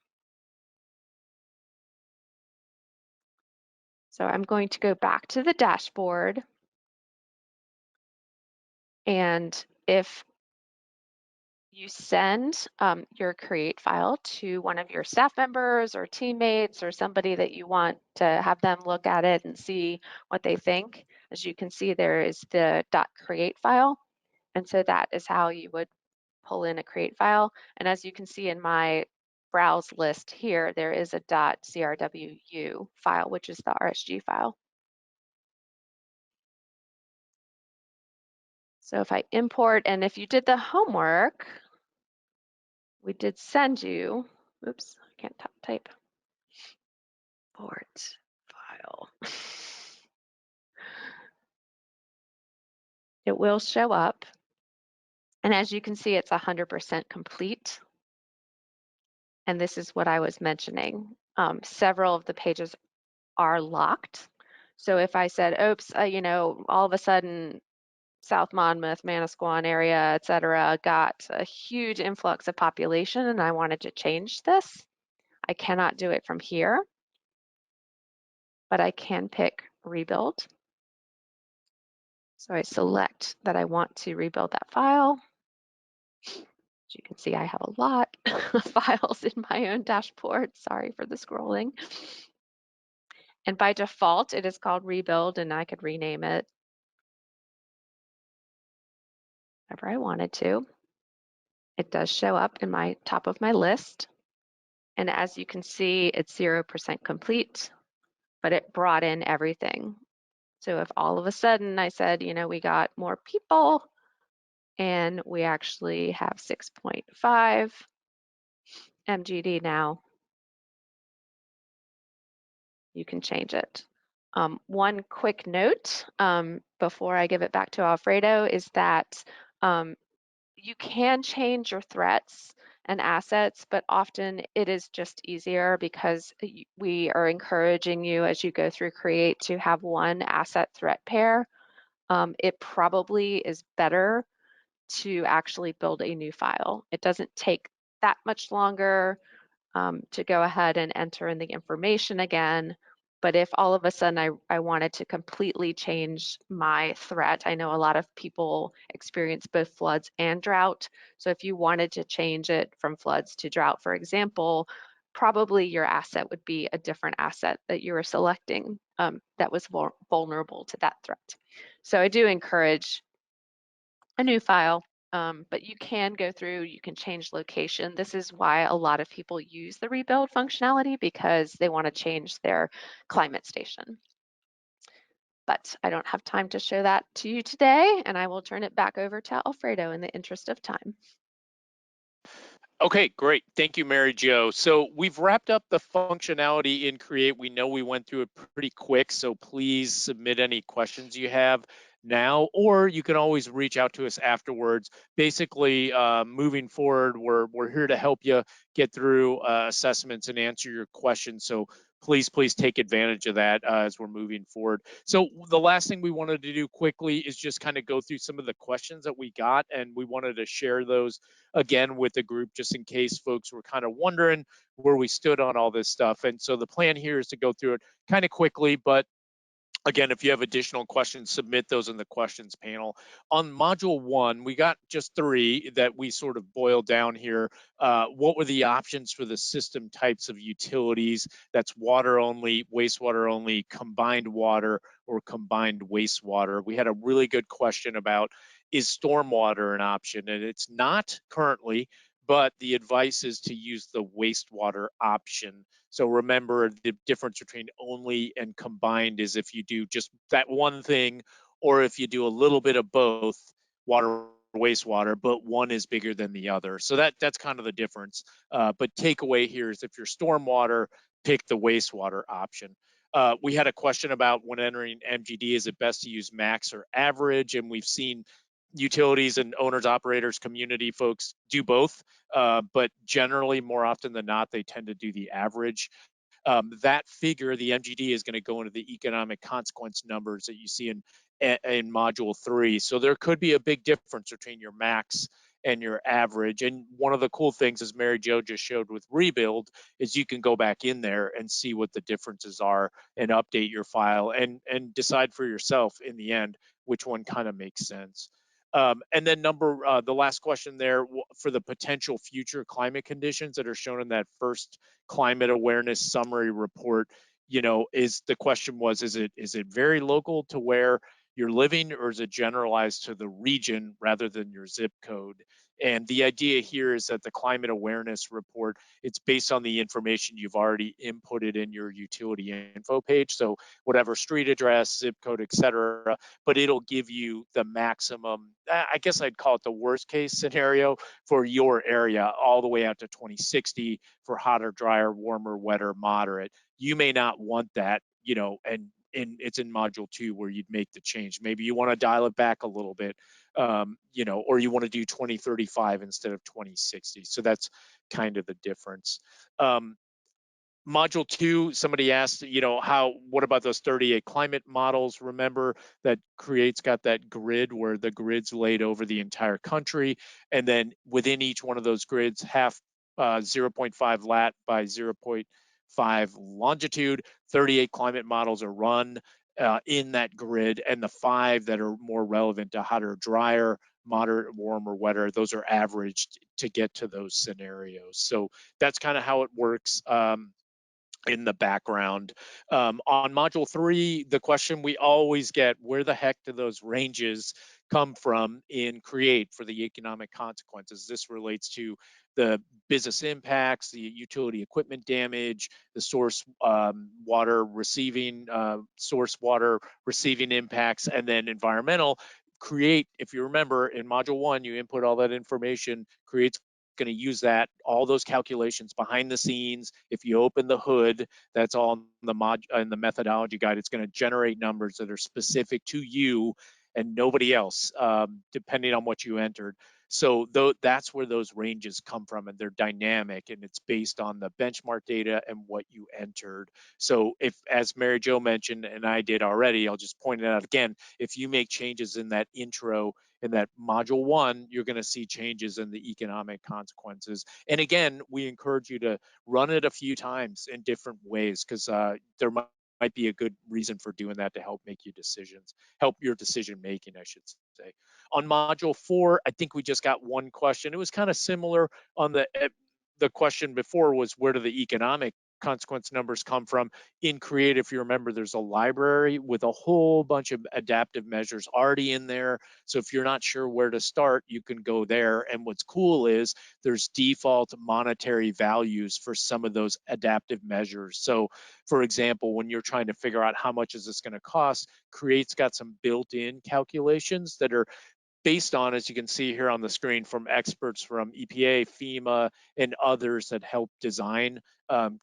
So I'm going to go back to the dashboard. And if you send your create file to one of your staff members or teammates or somebody that you want to have them look at it and see what they think, as you can see, there is the .create file. And so that is how you would pull in a create file. And as you can see in my browse list here, there is a .crwu file, which is the RSG file. So if I import, and if you did the homework, we did send you, oops, I can't type. Import file. It will show up. And as you can see, it's 100% complete. And this is what I was mentioning. Several of the pages are locked. So if I said, oops, you know, all of a sudden, South Monmouth, Manasquan area, et cetera, got a huge influx of population and I wanted to change this, I cannot do it from here, but I can pick rebuild. So I select that I want to rebuild that file. As you can see, I have a lot of files in my own dashboard. Sorry for the scrolling. And by default, it is called rebuild, and I could rename it whatever I wanted to. It does show up in my top of my list. And as you can see, it's 0% complete, but it brought in everything. So if all of a sudden I said, you know, we got more people and we actually have 6.5 MGD now, you can change it. One quick note before I give it back to Alfredo is that you can change your threats and assets, but often it is just easier because we are encouraging you as you go through CREAT to have one asset threat pair. It probably is better to actually build a new file. It doesn't take that much longer to go ahead and enter in the information again. But if all of a sudden I wanted to completely change my threat, I know a lot of people experience both floods and drought. So if you wanted to change it from floods to drought, for example, probably your asset would be a different asset that you were selecting that was vulnerable to that threat. So I do encourage a new file. But you can go through, you can change location. This is why a lot of people use the rebuild functionality because they want to change their climate station. But I don't have time to show that to you today, and I will turn it back over to Alfredo in the interest of time. Okay, great. Thank you, Mary Jo. So we've wrapped up the functionality in CREAT. We know we went through it pretty quick, so please submit any questions you have now, or you can always reach out to us afterwards. Basically, moving forward, we're here to help you get through assessments and answer your questions. So please take advantage of that as we're moving forward. So the last thing we wanted to do quickly is just kind of go through some of the questions that we got, and we wanted to share those again with the group just in case folks were kind of wondering where we stood on all this stuff. And so the plan here is to go through it kind of quickly, but again, if you have additional questions, submit those in the questions panel. On module 1, we got just 3 that we sort of boiled down here. What were the options for the system types of utilities? That's water only, wastewater only, combined water, or combined wastewater. We had a really good question about, is stormwater an option? And it's not currently, but the advice is to use the wastewater option. So remember, the difference between only and combined is if you do just that one thing, or if you do a little bit of both, water, wastewater, but one is bigger than the other. So that's kind of the difference. But takeaway here is if you're stormwater, pick the wastewater option. We had a question about when entering MGD, is it best to use max or average? And we've seen utilities and owners, operators, community folks do both, but generally more often than not, they tend to do the average. That figure, the MGD, is going to go into the economic consequence numbers that you see in module 3. So there could be a big difference between your max and your average. And one of the cool things, as Mary Jo just showed with rebuild, is you can go back in there and see what the differences are and update your file and decide for yourself in the end which one kind of makes sense. And then the last question there, for the potential future climate conditions that are shown in that first climate awareness summary report, you know, is it very local to where you're living, or is it generalized to the region rather than your zip code? And the idea here is that the climate awareness report, it's based on the information you've already inputted in your utility info page. So whatever street address, zip code, et cetera, but it'll give you the maximum, I guess I'd call it the worst case scenario for your area, all the way out to 2060 for hotter, drier, warmer, wetter, moderate. You may not want that, you know, and it's in module 2 where you'd make the change. Maybe you want to dial it back a little bit, you know, or you want to do 2035 instead of 2060. So that's kind of the difference. Module 2, somebody asked, you know, what about those 38 climate models? Remember that CREAT's got that grid where the grid's laid over the entire country, and then within each one of those grids, 0.5 lat by 0.5 longitude, 38 climate models are run in that grid, and the 5 that are more relevant to hotter, drier, moderate, warmer, wetter, those are averaged to get to those scenarios. So that's kind of how it works. In the background. On module 3, the question we always get, where the heck do those ranges come from in CREAT for the economic consequences? This relates to the business impacts, the utility equipment damage, the source water receiving impacts, and then environmental. CREAT, if you remember, in module 1, you input all that information. CREAT's going to use that, all those calculations behind the scenes. If you open the hood, that's all in the methodology guide. It's going to generate numbers that are specific to you and nobody else, depending on what you entered. So that's where those ranges come from, and they're dynamic, and it's based on the benchmark data and what you entered. So if, as Mary Jo mentioned, and I did already, I'll just point it out again, if you make changes in that intro, in that module 1, you're going to see changes in the economic consequences. And again, we encourage you to run it a few times in different ways, because there might be a good reason for doing that to help your decision making, I should say. On module 4, I think we just got one question. It was kind of similar on the question before was, where do the economic consequence numbers come from? In CREAT, if you remember, there's a library with a whole bunch of adaptive measures already in there. So if you're not sure where to start, you can go there. And what's cool is there's default monetary values for some of those adaptive measures. So for example, when you're trying to figure out how much is this going to cost, CREAT's got some built-in calculations that are based on, as you can see here on the screen, from experts from EPA, FEMA, and others that help design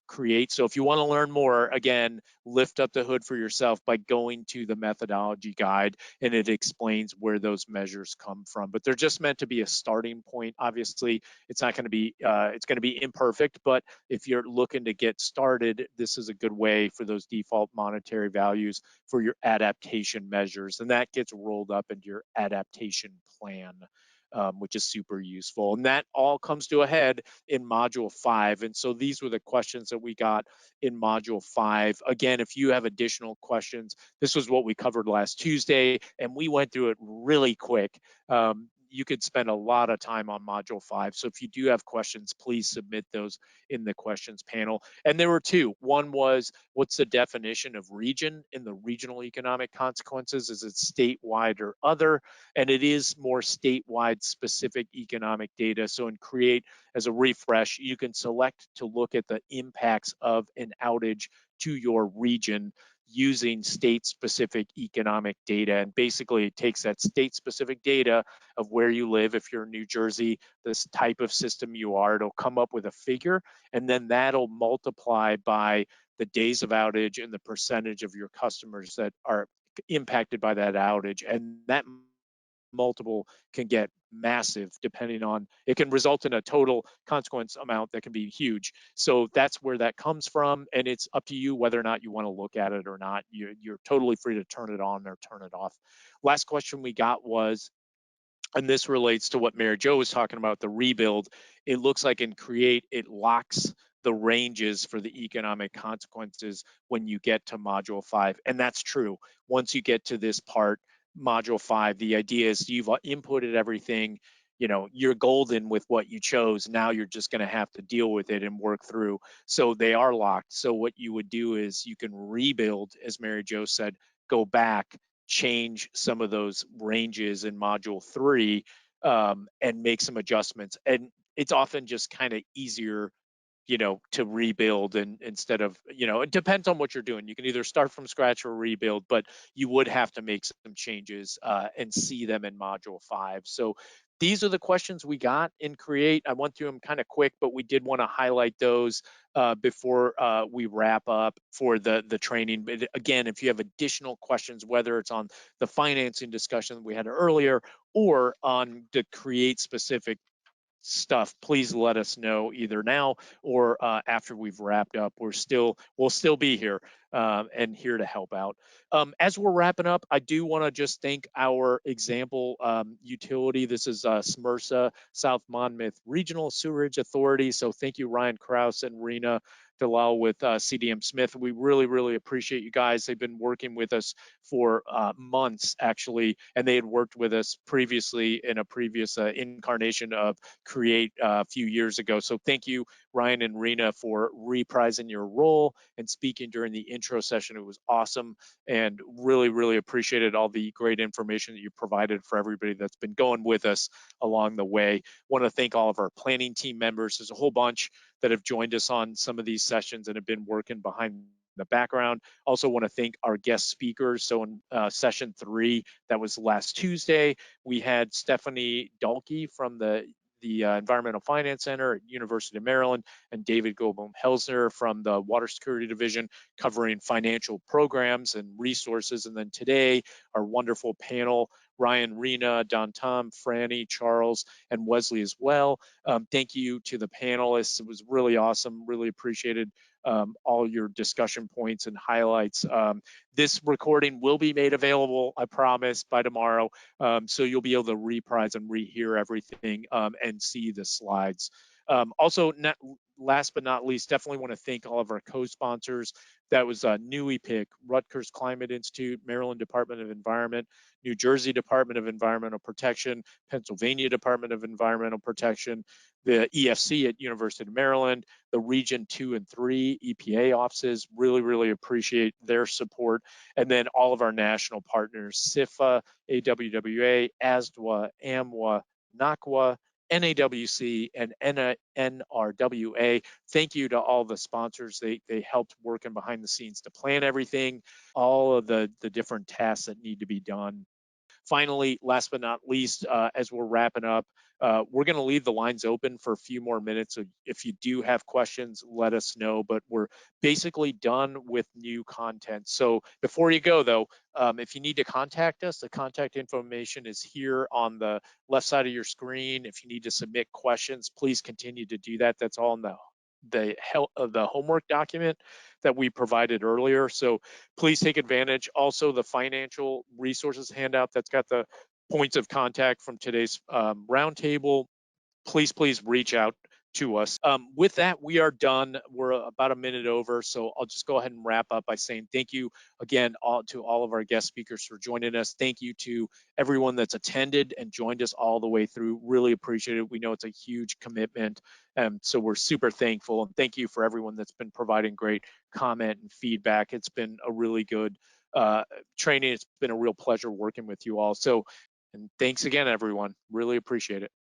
CREAT. So if you want to learn more, again, lift up the hood for yourself by going to the methodology guide, and it explains where those measures come from. But they're just meant to be a starting point. Obviously, it's not going to be, it's going to be imperfect, but if you're looking to get started, this is a good way for those default monetary values for your adaptation measures, and that gets rolled up into your adaptation plan, which is super useful. And that all comes to a head in module 5. And so these were the questions that we got in module 5. Again, if you have additional questions, this was what we covered last Tuesday, and we went through it really quick. You could spend a lot of time on module 5. So if you do have questions, please submit those in the questions panel. And there were 2. One was, what's the definition of region in the regional economic consequences? Is it statewide or other? And it is more statewide specific economic data. So in CREAT, as a refresh, you can select to look at the impacts of an outage to your region using state-specific economic data. And basically it takes that state-specific data of where you live. If you're in New Jersey, this type of system you are, it'll come up with a figure, and then that'll multiply by the days of outage and the percentage of your customers that are impacted by that outage. And that multiple can get massive, depending on, it can result in a total consequence amount that can be huge. So that's where that comes from, and it's up to you whether or not you want to look at it or not. You're totally free to turn it on or turn it off. Last question we got was, and this relates to what Mary Jo was talking about, the rebuild. It looks like in CREAT, it locks the ranges for the economic consequences when you get to module 5. And that's true. Once you get to this part, module 5, the idea is you've inputted everything, you know, you're golden with what you chose. Now you're just going to have to deal with it and work through. So they are locked. So what you would do is you can rebuild, as Mary Jo said, go back, change some of those ranges in module 3, and make some adjustments. And it's often just kind of easier, you know, to rebuild, and instead of, you know, it depends on what you're doing. You can either start from scratch or rebuild, but you would have to make some changes and see them in module 5. So these are the questions we got in CREAT. I went through them kind of quick, but we did want to highlight those before we wrap up for the training. But again, if you have additional questions, whether it's on the financing discussion we had earlier or on the CREAT specific stuff, please let us know either now or after we've wrapped up. We'll still be here and here to help out. As we're wrapping up, I do want to just thank our example utility. This is SMRSA, South Monmouth Regional Sewerage Authority. So thank you, Ryan Krause and Rena Dalal with CDM Smith. We really appreciate you guys. They've been working with us for months actually, and they had worked with us previously in a previous incarnation of CREAT a few years ago. So thank you, Ryan and Rena, for reprising your role and speaking during the intro session. It was awesome, and really appreciated all the great information that you provided for everybody that's been going with us along the way. Want to thank all of our planning team members. There's a whole bunch that have joined us on some of these sessions and have been working behind the background. Also want to thank our guest speakers. So in session 3, that was last Tuesday, we had Stephanie Dalkey from the Environmental Finance Center at University of Maryland, and David Goldblum-Helsner from the Water Security Division, covering financial programs and resources. And then today, our wonderful panel, Ryan, Rena, Don Tom, Franny, Charles, and Wesley as well. Thank you to the panelists. It was really awesome, really appreciated all your discussion points and highlights. This recording will be made available, I promise, by tomorrow. So you'll be able to reprise and rehear everything and see the slides. Also, last but not least, definitely want to thank all of our co-sponsors. That was NUIPIC, Rutgers Climate Institute, Maryland Department of Environment, New Jersey Department of Environmental Protection, Pennsylvania Department of Environmental Protection, the EFC at University of Maryland, the Region 2 and 3 EPA offices. Really appreciate their support. And then all of our national partners, SIFA, AWWA, ASDWA, AMWA, NACWA, NAWC, and NRWA. Thank you to all the sponsors. They helped working behind the scenes to plan everything, all of the different tasks that need to be done. Finally, last but not least, as we're wrapping up, we're going to leave the lines open for a few more minutes. So if you do have questions, let us know, but we're basically done with new content. So before you go though, if you need to contact us, the contact information is here on the left side of your screen. If you need to submit questions, please continue to do that. That's all in the homework document that we provided earlier. So please take advantage. Also, the financial resources handout that's got the points of contact from today's roundtable. Please reach out to us. With that, we are done. We're about a minute over, so I'll just go ahead and wrap up by saying thank you again to all of our guest speakers for joining us. Thank you to everyone that's attended and joined us all the way through. Really appreciate it. We know it's a huge commitment, so we're super thankful. And thank you for everyone that's been providing great comment and feedback. It's been a really good training. It's been a real pleasure working with you all. So, and thanks again, everyone. Really appreciate it.